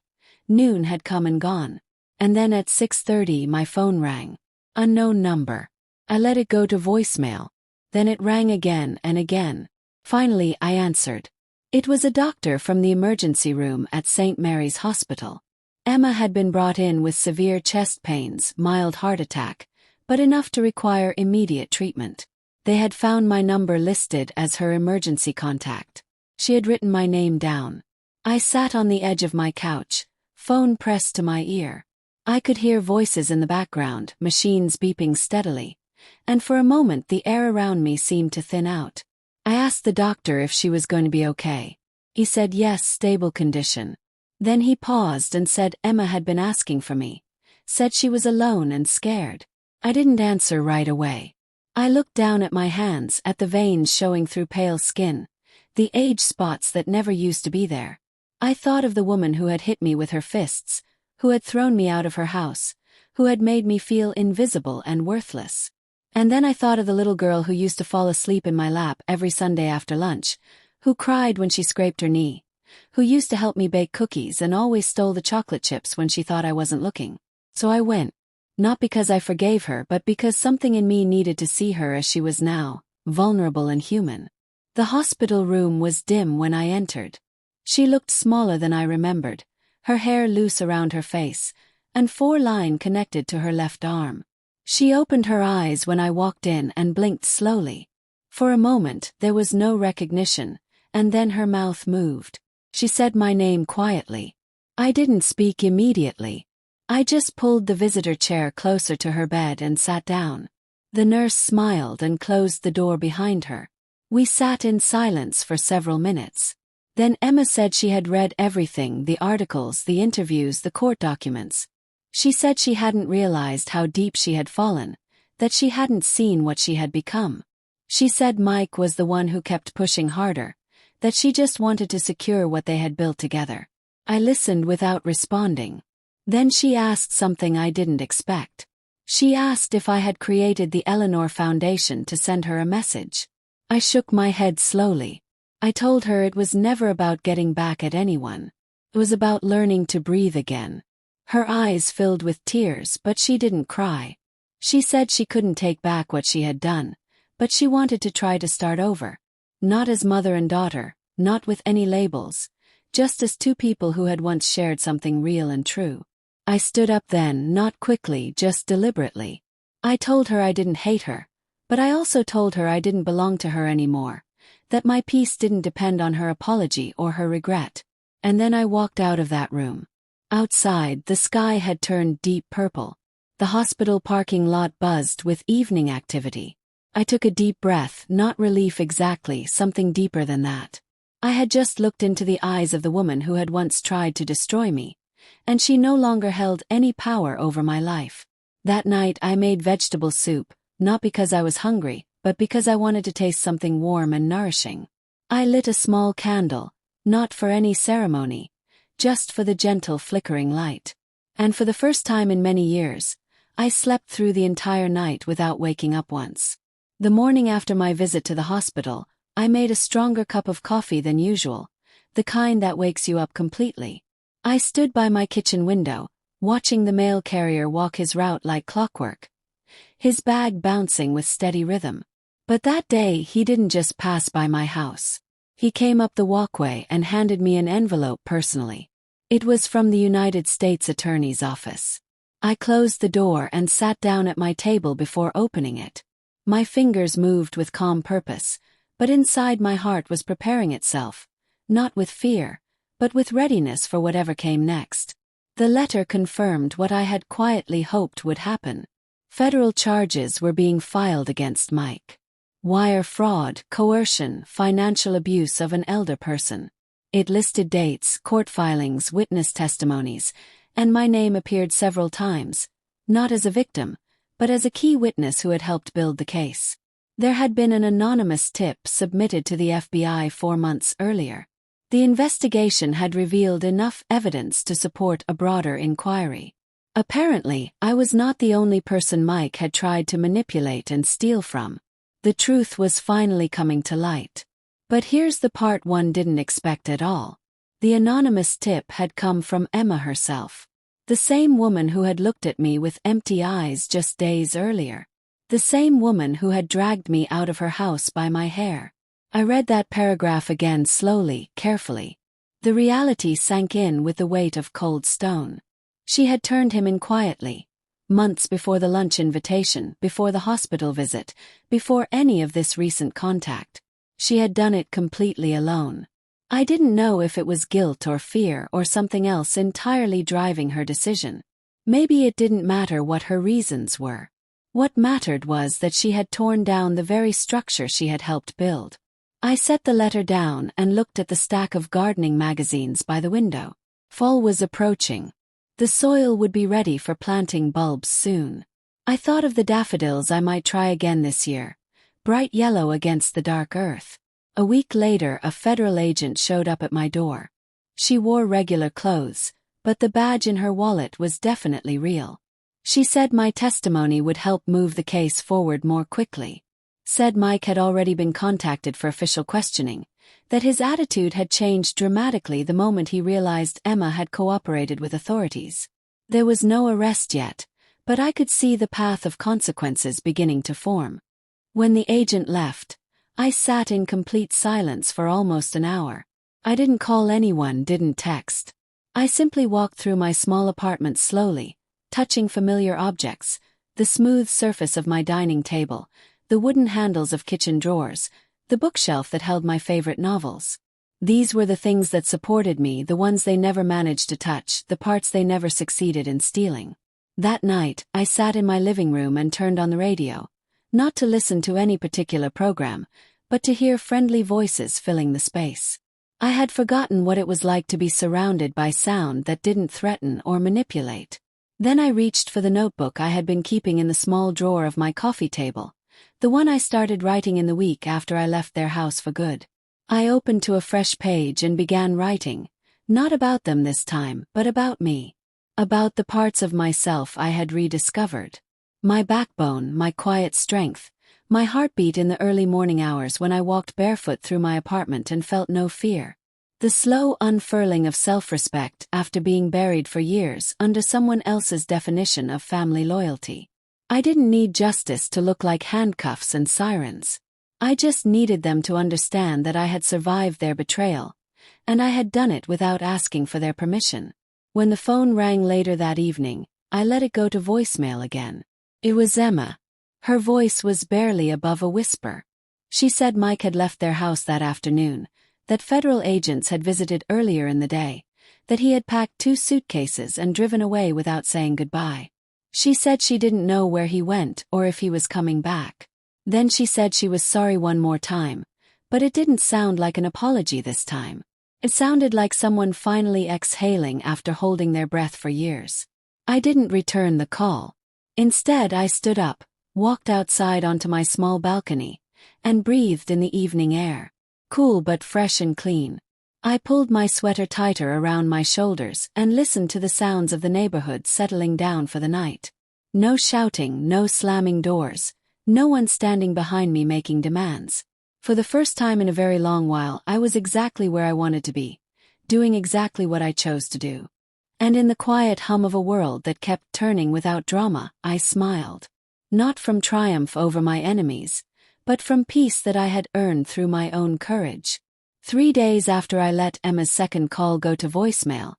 Noon had come and gone. And then at 6:30 my phone rang. Unknown number. I let it go to voicemail. Then it rang again and again. Finally I answered. It was a doctor from the emergency room at St. Mary's Hospital. Emma had been brought in with severe chest pains, mild heart attack, but enough to require immediate treatment. They had found my number listed as her emergency contact. She had written my name down. I sat on the edge of my couch, phone pressed to my ear. I could hear voices in the background, machines beeping steadily, and for a moment the air around me seemed to thin out. I asked the doctor if she was going to be okay. He said yes, stable condition. Then he paused and said Emma had been asking for me. Said she was alone and scared. I didn't answer right away. I looked down at my hands, at the veins showing through pale skin, the age spots that never used to be there. I thought of the woman who had hit me with her fists, who had thrown me out of her house, who had made me feel invisible and worthless. And then I thought of the little girl who used to fall asleep in my lap every Sunday after lunch, who cried when she scraped her knee, who used to help me bake cookies and always stole the chocolate chips when she thought I wasn't looking. So I went. Not because I forgave her, but because something in me needed to see her as she was now, vulnerable and human. The hospital room was dim when I entered. She looked smaller than I remembered, her hair loose around her face, and 4 lines connected to her left arm. She opened her eyes when I walked in and blinked slowly. For a moment there was no recognition, and then her mouth moved. She said my name quietly. I didn't speak immediately. I just pulled the visitor chair closer to her bed and sat down. The nurse smiled and closed the door behind her. We sat in silence for several minutes. Then Emma said she had read everything, the articles, the interviews, the court documents. She said she hadn't realized how deep she had fallen, that she hadn't seen what she had become. She said Mike was the one who kept pushing harder, that she just wanted to secure what they had built together. I listened without responding. Then she asked something I didn't expect. She asked if I had created the Eleanor Foundation to send her a message. I shook my head slowly. I told her it was never about getting back at anyone. It was about learning to breathe again. Her eyes filled with tears, but she didn't cry. She said she couldn't take back what she had done, but she wanted to try to start over. Not as mother and daughter, not with any labels, just as 2 people who had once shared something real and true. I stood up then, not quickly, just deliberately. I told her I didn't hate her, but I also told her I didn't belong to her anymore, that my peace didn't depend on her apology or her regret. And then I walked out of that room. Outside, the sky had turned deep purple. The hospital parking lot buzzed with evening activity. I took a deep breath, not relief exactly, something deeper than that. I had just looked into the eyes of the woman who had once tried to destroy me, and she no longer held any power over my life. That night I made vegetable soup, not because I was hungry, but because I wanted to taste something warm and nourishing. I lit a small candle, not for any ceremony, just for the gentle flickering light. And for the first time in many years, I slept through the entire night without waking up once. The morning after my visit to the hospital, I made a stronger cup of coffee than usual, the kind that wakes you up completely. I stood by my kitchen window, watching the mail carrier walk his route like clockwork, his bag bouncing with steady rhythm. But that day he didn't just pass by my house. He came up the walkway and handed me an envelope personally. It was from the United States Attorney's Office. I closed the door and sat down at my table before opening it. My fingers moved with calm purpose, but inside my heart was preparing itself, not with fear, but with readiness for whatever came next. The letter confirmed what I had quietly hoped would happen. Federal charges were being filed against Mike. Wire fraud, coercion, financial abuse of an elder person. It listed dates, court filings, witness testimonies, and my name appeared several times, not as a victim, but as a key witness who had helped build the case. There had been an anonymous tip submitted to the FBI 4 months earlier. The investigation had revealed enough evidence to support a broader inquiry. Apparently, I was not the only person Mike had tried to manipulate and steal from. The truth was finally coming to light. But here's the part one didn't expect at all. The anonymous tip had come from Emma herself. The same woman who had looked at me with empty eyes just days earlier. The same woman who had dragged me out of her house by my hair. I read that paragraph again slowly, carefully. The reality sank in with the weight of cold stone. She had turned him in quietly. Months before the lunch invitation, before the hospital visit, before any of this recent contact. She had done it completely alone. I didn't know if it was guilt or fear or something else entirely driving her decision. Maybe it didn't matter what her reasons were. What mattered was that she had torn down the very structure she had helped build. I set the letter down and looked at the stack of gardening magazines by the window. Fall was approaching. The soil would be ready for planting bulbs soon. I thought of the daffodils I might try again this year, bright yellow against the dark earth. A week later, a federal agent showed up at my door. She wore regular clothes, but the badge in her wallet was definitely real. She said my testimony would help move the case forward more quickly. Said Mike had already been contacted for official questioning, that his attitude had changed dramatically the moment he realized Emma had cooperated with authorities. There was no arrest yet, but I could see the path of consequences beginning to form. When the agent left, I sat in complete silence for almost an hour. I didn't call anyone, didn't text. I simply walked through my small apartment slowly, touching familiar objects, the smooth surface of my dining table, the wooden handles of kitchen drawers, the bookshelf that held my favorite novels. These were the things that supported me, the ones they never managed to touch, the parts they never succeeded in stealing. That night, I sat in my living room and turned on the radio, not to listen to any particular program, but to hear friendly voices filling the space. I had forgotten what it was like to be surrounded by sound that didn't threaten or manipulate. Then I reached for the notebook I had been keeping in the small drawer of my coffee table, the one I started writing in the week after I left their house for good. I opened to a fresh page and began writing, not about them this time, but about me. About the parts of myself I had rediscovered. My backbone, my quiet strength, my heartbeat in the early morning hours when I walked barefoot through my apartment and felt no fear. The slow unfurling of self-respect after being buried for years under someone else's definition of family loyalty. I didn't need justice to look like handcuffs and sirens. I just needed them to understand that I had survived their betrayal, and I had done it without asking for their permission. When the phone rang later that evening, I let it go to voicemail again. It was Emma. Her voice was barely above a whisper. She said Mike had left their house that afternoon, that federal agents had visited earlier in the day, that he had packed 2 suitcases and driven away without saying goodbye. She said she didn't know where he went or if he was coming back. Then she said she was sorry one more time, but it didn't sound like an apology this time. It sounded like someone finally exhaling after holding their breath for years. I didn't return the call. Instead, I stood up, walked outside onto my small balcony, and breathed in the evening air. Cool but fresh and clean. I pulled my sweater tighter around my shoulders and listened to the sounds of the neighborhood settling down for the night. No shouting, no slamming doors, no one standing behind me making demands. For the first time in a very long while, I was exactly where I wanted to be, doing exactly what I chose to do. And in the quiet hum of a world that kept turning without drama, I smiled. Not from triumph over my enemies, but from peace that I had earned through my own courage. 3 days after I let Emma's second call go to voicemail,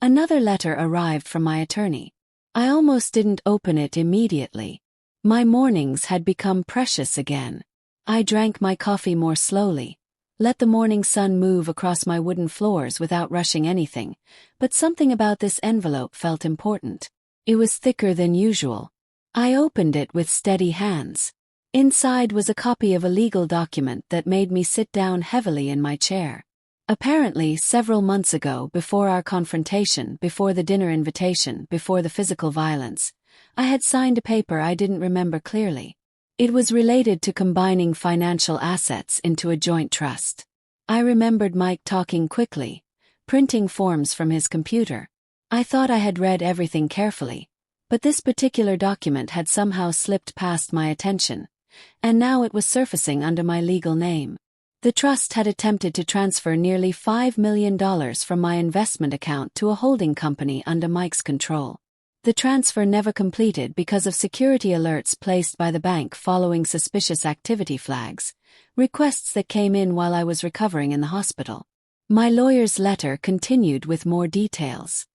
another letter arrived from my attorney. I almost didn't open it immediately. My mornings had become precious again. I drank my coffee more slowly, let the morning sun move across my wooden floors without rushing anything, but something about this envelope felt important. It was thicker than usual. I opened it with steady hands. Inside was a copy of a legal document that made me sit down heavily in my chair. Apparently, several months ago, before our confrontation, before the dinner invitation, before the physical violence, I had signed a paper I didn't remember clearly. It was related to combining financial assets into a joint trust. I remembered Mike talking quickly, printing forms from his computer. I thought I had read everything carefully, but this particular document had somehow slipped past my attention, and now it was surfacing under my legal name. The trust had attempted to transfer nearly $5 million from my investment account to a holding company under Mike's control. The transfer never completed because of security alerts placed by the bank following suspicious activity flags, requests that came in while I was recovering in the hospital. My lawyer's letter continued with more details.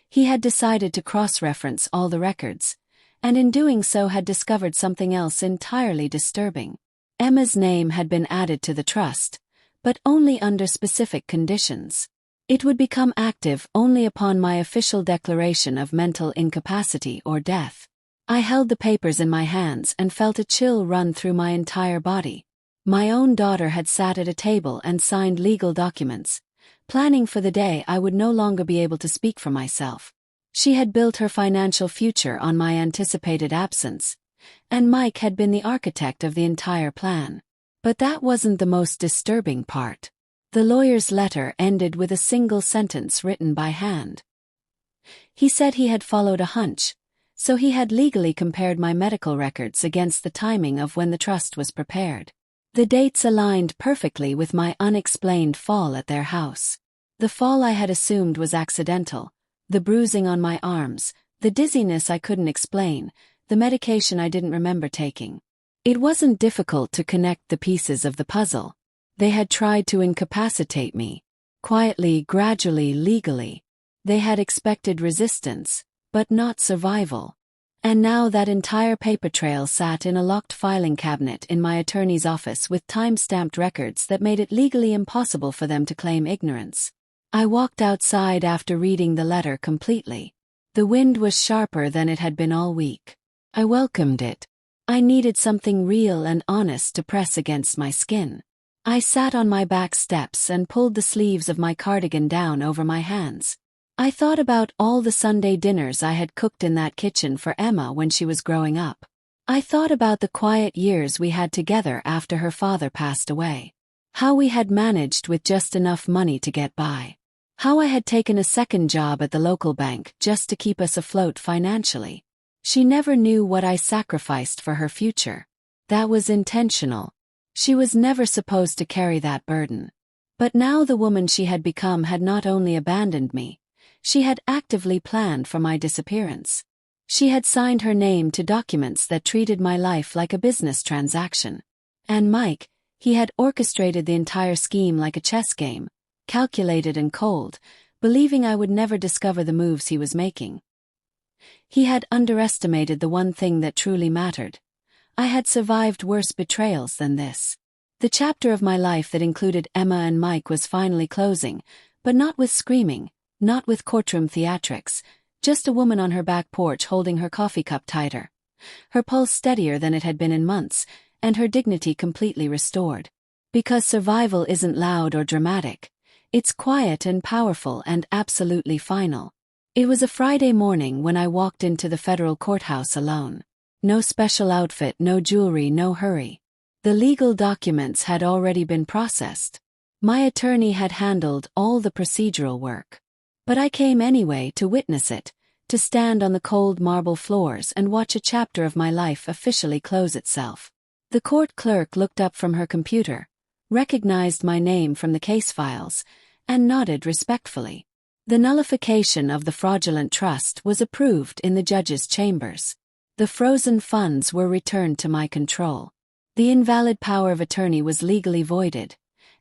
He had decided to cross-reference all the records, and in doing so had discovered something else entirely disturbing. Emma's name had been added to the trust, but only under specific conditions. It would become active only upon my official declaration of mental incapacity or death. I held the papers in my hands and felt a chill run through my entire body. My own daughter had sat at a table and signed legal documents, planning for the day I would no longer be able to speak for myself. She had built her financial future on my anticipated absence, and Mike had been the architect of the entire plan. But that wasn't the most disturbing part. The lawyer's letter ended with a single sentence written by hand. He said he had followed a hunch, so he had legally compared my medical records against the timing of when the trust was prepared. The dates aligned perfectly with my unexplained fall at their house. The fall I had assumed was accidental, the bruising on my arms, the dizziness I couldn't explain, the medication I didn't remember taking. It wasn't difficult to connect the pieces of the puzzle. They had tried to incapacitate me. Quietly, gradually, legally. They had expected resistance, but not survival. And now that entire paper trail sat in a locked filing cabinet in my attorney's office with time-stamped records that made it legally impossible for them to claim ignorance. I walked outside after reading the letter completely. The wind was sharper than it had been all week. I welcomed it. I needed something real and honest to press against my skin. I sat on my back steps and pulled the sleeves of my cardigan down over my hands. I thought about all the Sunday dinners I had cooked in that kitchen for Emma when she was growing up. I thought about the quiet years we had together after her father passed away. How we had managed with just enough money to get by. How I had taken a second job at the local bank just to keep us afloat financially. She never knew what I sacrificed for her future. That was intentional. She was never supposed to carry that burden. But now the woman she had become had not only abandoned me, she had actively planned for my disappearance. She had signed her name to documents that treated my life like a business transaction. And Mike, he had orchestrated the entire scheme like a chess game, calculated and cold, believing I would never discover the moves he was making. He had underestimated the one thing that truly mattered. I had survived worse betrayals than this. The chapter of my life that included Emma and Mike was finally closing, but not with screaming, not with courtroom theatrics, just a woman on her back porch holding her coffee cup tighter, her pulse steadier than it had been in months, and her dignity completely restored. Because survival isn't loud or dramatic. It's quiet and powerful and absolutely final. It was a Friday morning when I walked into the federal courthouse alone. No special outfit, no jewelry, no hurry. The legal documents had already been processed. My attorney had handled all the procedural work. But I came anyway to witness it, to stand on the cold marble floors and watch a chapter of my life officially close itself. The court clerk looked up from her computer, recognized my name from the case files, and nodded respectfully. The nullification of the fraudulent trust was approved in the judge's chambers. The frozen funds were returned to my control. The invalid power of attorney was legally voided,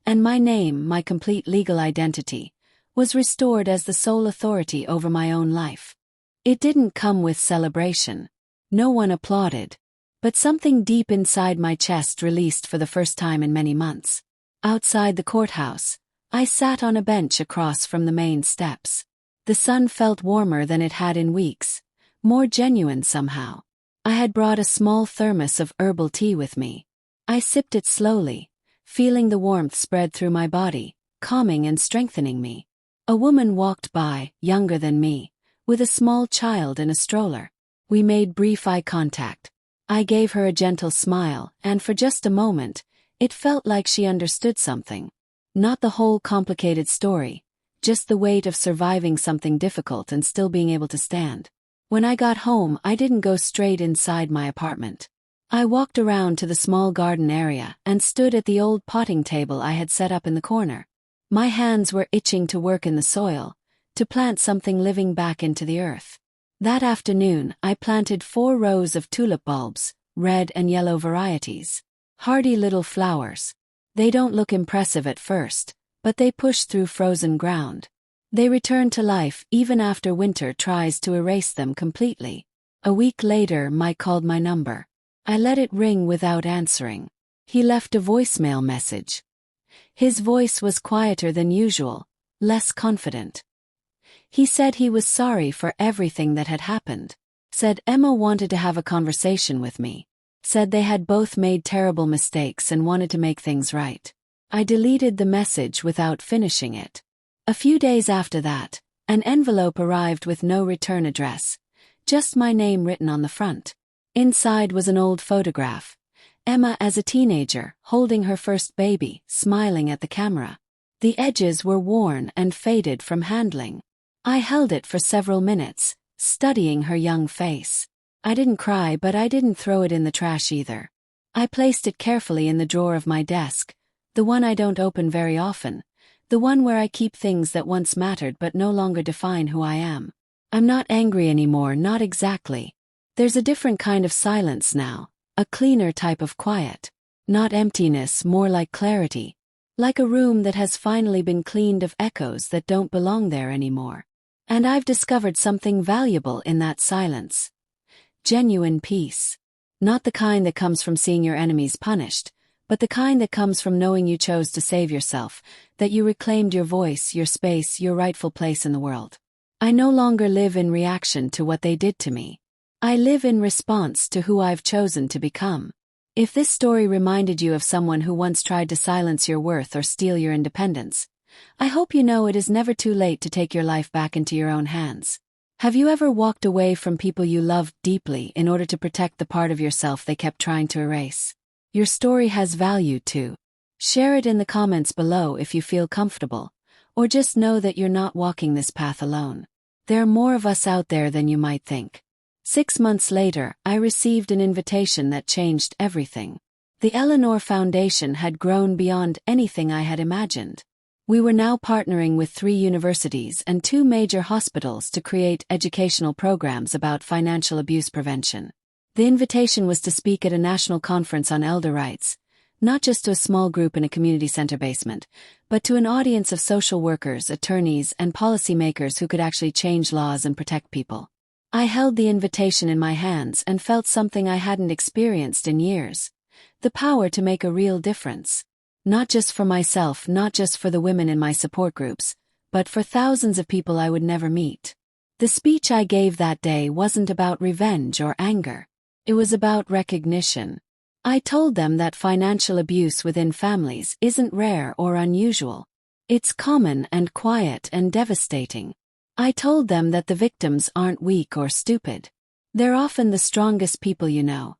and my name, my complete legal identity, was restored as the sole authority over my own life. It didn't come with celebration. No one applauded. But something deep inside my chest released for the first time in many months. Outside the courthouse, I sat on a bench across from the main steps. The sun felt warmer than it had in weeks, more genuine somehow. I had brought a small thermos of herbal tea with me. I sipped it slowly, feeling the warmth spread through my body, calming and strengthening me. A woman walked by, younger than me, with a small child in a stroller. We made brief eye contact. I gave her a gentle smile, and for just a moment, it felt like she understood something. Not the whole complicated story, just the weight of surviving something difficult and still being able to stand. When I got home, I didn't go straight inside my apartment. I walked around to the small garden area and stood at the old potting table I had set up in the corner. My hands were itching to work in the soil, to plant something living back into the earth. That afternoon, I planted 4 rows of tulip bulbs, red and yellow varieties. Hardy little flowers. They don't look impressive at first, but they push through frozen ground. They return to life even after winter tries to erase them completely. A week later, Mike called my number. I let it ring without answering. He left a voicemail message. His voice was quieter than usual, less confident. He said he was sorry for everything that had happened. Said Emma wanted to have a conversation with me. Said they had both made terrible mistakes and wanted to make things right. I deleted the message without finishing it. A few days after that, an envelope arrived with no return address, just my name written on the front. Inside was an old photograph. Emma as a teenager, holding her first baby, smiling at the camera. The edges were worn and faded from handling. I held it for several minutes, studying her young face. I didn't cry, but I didn't throw it in the trash either. I placed it carefully in the drawer of my desk, the one I don't open very often, the one where I keep things that once mattered but no longer define who I am. I'm not angry anymore, not exactly. There's a different kind of silence now, a cleaner type of quiet. Not emptiness, more like clarity. Like a room that has finally been cleaned of echoes that don't belong there anymore. And I've discovered something valuable in that silence. Genuine peace. Not the kind that comes from seeing your enemies punished, but the kind that comes from knowing you chose to save yourself, that you reclaimed your voice, your space, your rightful place in the world. I no longer live in reaction to what they did to me. I live in response to who I've chosen to become. If this story reminded you of someone who once tried to silence your worth or steal your independence, I hope you know it is never too late to take your life back into your own hands. Have you ever walked away from people you loved deeply in order to protect the part of yourself they kept trying to erase? Your story has value too. Share it in the comments below if you feel comfortable, or just know that you're not walking this path alone. There are more of us out there than you might think. 6 months later, I received an invitation that changed everything. The Eleanor Foundation had grown beyond anything I had imagined. We were now partnering with 3 universities and 2 major hospitals to create educational programs about financial abuse prevention. The invitation was to speak at a national conference on elder rights, not just to a small group in a community center basement, but to an audience of social workers, attorneys, and policymakers who could actually change laws and protect people. I held the invitation in my hands and felt something I hadn't experienced in years. The power to make a real difference. Not just for myself, not just for the women in my support groups, but for thousands of people I would never meet. The speech I gave that day wasn't about revenge or anger. It was about recognition. I told them that financial abuse within families isn't rare or unusual. It's common and quiet and devastating. I told them that the victims aren't weak or stupid. They're often the strongest people you know,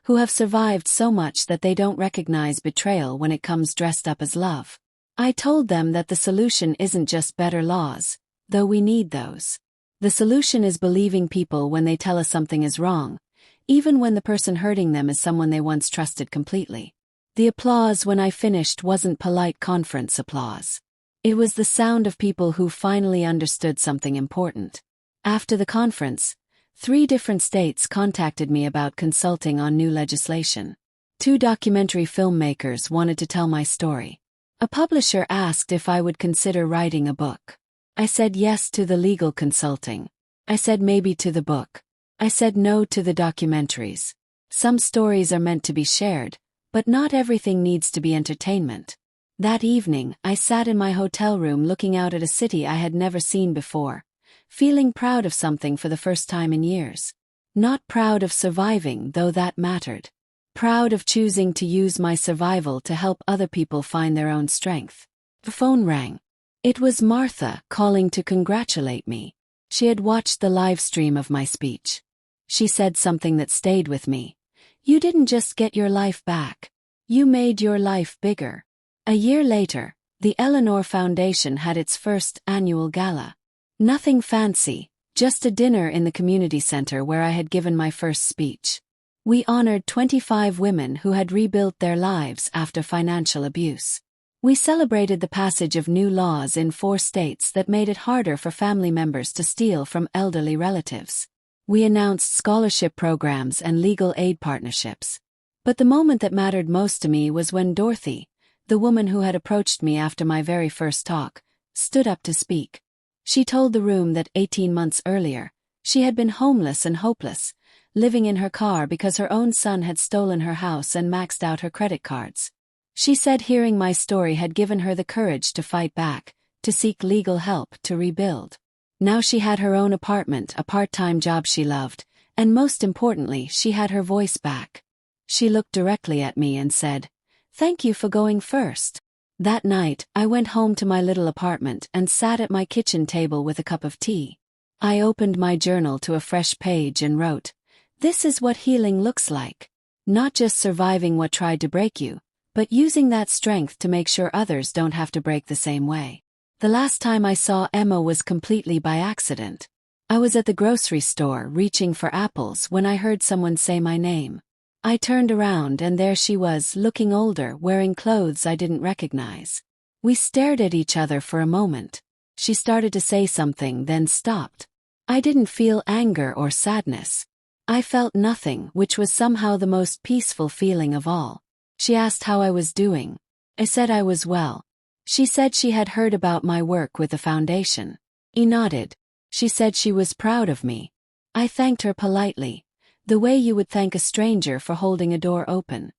who have survived so much that they don't recognize betrayal when it comes dressed up as love. I told them that the solution isn't just better laws, though we need those. The solution is believing people when they tell us something is wrong, even when the person hurting them is someone they once trusted completely. The applause when I finished wasn't polite conference applause. It was the sound of people who finally understood something important. After the conference, 3 different states contacted me about consulting on new legislation. 2 documentary filmmakers wanted to tell my story. A publisher asked if I would consider writing a book. I said yes to the legal consulting. I said maybe to the book. I said no to the documentaries. Some stories are meant to be shared, but not everything needs to be entertainment. That evening, I sat in my hotel room looking out at a city I had never seen before, feeling proud of something for the first time in years. Not proud of surviving, though that mattered. Proud of choosing to use my survival to help other people find their own strength. The phone rang. It was Martha calling to congratulate me. She had watched the live stream of my speech. She said something that stayed with me. You didn't just get your life back. You made your life bigger. A year later, the Eleanor Foundation had its first annual gala. Nothing fancy, just a dinner in the community center where I had given my first speech. We honored 25 women who had rebuilt their lives after financial abuse. We celebrated the passage of new laws in 4 states that made it harder for family members to steal from elderly relatives. We announced scholarship programs and legal aid partnerships. But the moment that mattered most to me was when Dorothy, the woman who had approached me after my very first talk, stood up to speak. She told the room that 18 months earlier, she had been homeless and hopeless, living in her car because her own son had stolen her house and maxed out her credit cards. She said hearing my story had given her the courage to fight back, to seek legal help, to rebuild. Now she had her own apartment, a part-time job she loved, and most importantly, she had her voice back. She looked directly at me and said, "Thank you for going first." That night, I went home to my little apartment and sat at my kitchen table with a cup of tea. I opened my journal to a fresh page and wrote, "This is what healing looks like. Not just surviving what tried to break you, but using that strength to make sure others don't have to break the same way." The last time I saw Emma was completely by accident. I was at the grocery store reaching for apples when I heard someone say my name. I turned around and there she was, looking older, wearing clothes I didn't recognize. We stared at each other for a moment. She started to say something, then stopped. I didn't feel anger or sadness. I felt nothing, which was somehow the most peaceful feeling of all. She asked how I was doing. I said I was well. She said she had heard about my work with the foundation. I nodded. She said she was proud of me. I thanked her politely, the way you would thank a stranger for holding a door open.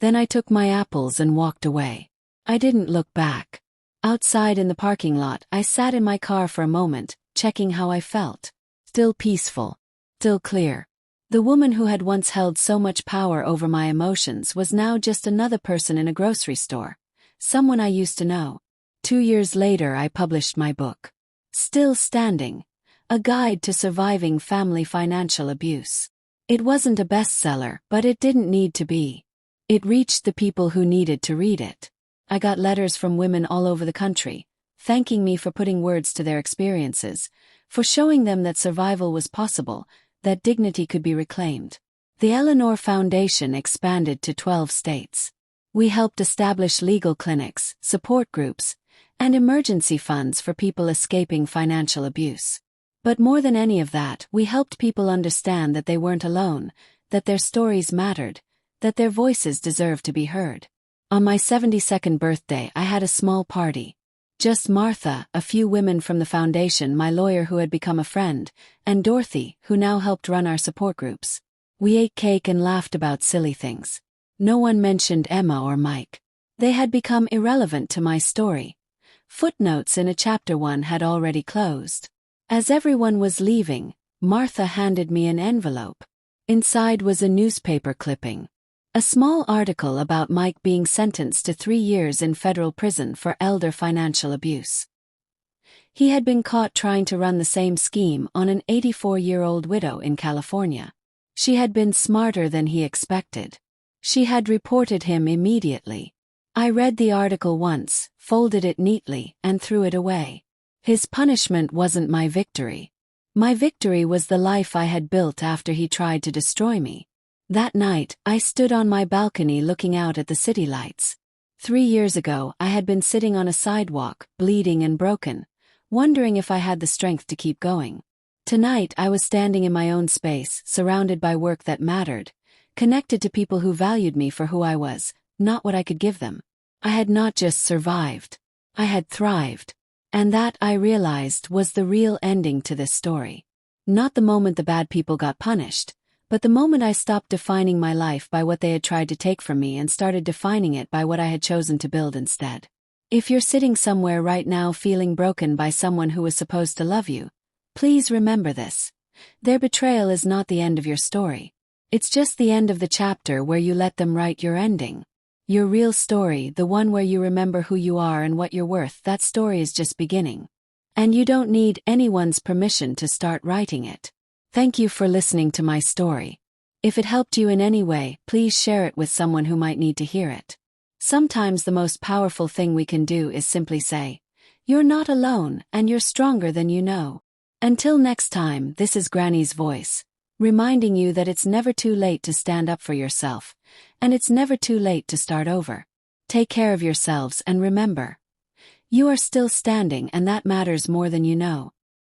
Then I took my apples and walked away. I didn't look back. Outside in the parking lot, I sat in my car for a moment, checking how I felt. Still peaceful. Still clear. The woman who had once held so much power over my emotions was now just another person in a grocery store. Someone I used to know. 2 years later, I published my book. Still Standing. A Guide to Surviving Family Financial Abuse. It wasn't a bestseller, but it didn't need to be. It reached the people who needed to read it. I got letters from women all over the country, thanking me for putting words to their experiences, for showing them that survival was possible, that dignity could be reclaimed. The Eleanor Foundation expanded to 12 states. We helped establish legal clinics, support groups, and emergency funds for people escaping financial abuse. But more than any of that, we helped people understand that they weren't alone, that their stories mattered, that their voices deserved to be heard. On my 72nd birthday, I had a small party. Just Martha, a few women from the foundation, my lawyer who had become a friend, and Dorothy, who now helped run our support groups. We ate cake and laughed about silly things. No one mentioned Emma or Mike. They had become irrelevant to my story. Footnotes in a chapter 1 had already closed. As everyone was leaving, Martha handed me an envelope. Inside was a newspaper clipping. A small article about Mike being sentenced to 3 years in federal prison for elder financial abuse. He had been caught trying to run the same scheme on an 84-year-old widow in California. She had been smarter than he expected. She had reported him immediately. I read the article once, folded it neatly, and threw it away. His punishment wasn't my victory. My victory was the life I had built after he tried to destroy me. That night, I stood on my balcony looking out at the city lights. 3 years ago, I had been sitting on a sidewalk, bleeding and broken, wondering if I had the strength to keep going. Tonight, I was standing in my own space, surrounded by work that mattered, connected to people who valued me for who I was, not what I could give them. I had not just survived. I had thrived. And that, I realized, was the real ending to this story. Not the moment the bad people got punished, but the moment I stopped defining my life by what they had tried to take from me and started defining it by what I had chosen to build instead. If you're sitting somewhere right now feeling broken by someone who was supposed to love you, please remember this. Their betrayal is not the end of your story. It's just the end of the chapter where you let them write your ending. Your real story, the one where you remember who you are and what you're worth, that story is just beginning. And you don't need anyone's permission to start writing it. Thank you for listening to my story. If it helped you in any way, please share it with someone who might need to hear it. Sometimes the most powerful thing we can do is simply say, "You're not alone, and you're stronger than you know." Until next time, this is Granny's voice, reminding you that it's never too late to stand up for yourself, and it's never too late to start over. Take care of yourselves and remember, you are still standing, and that matters more than you know.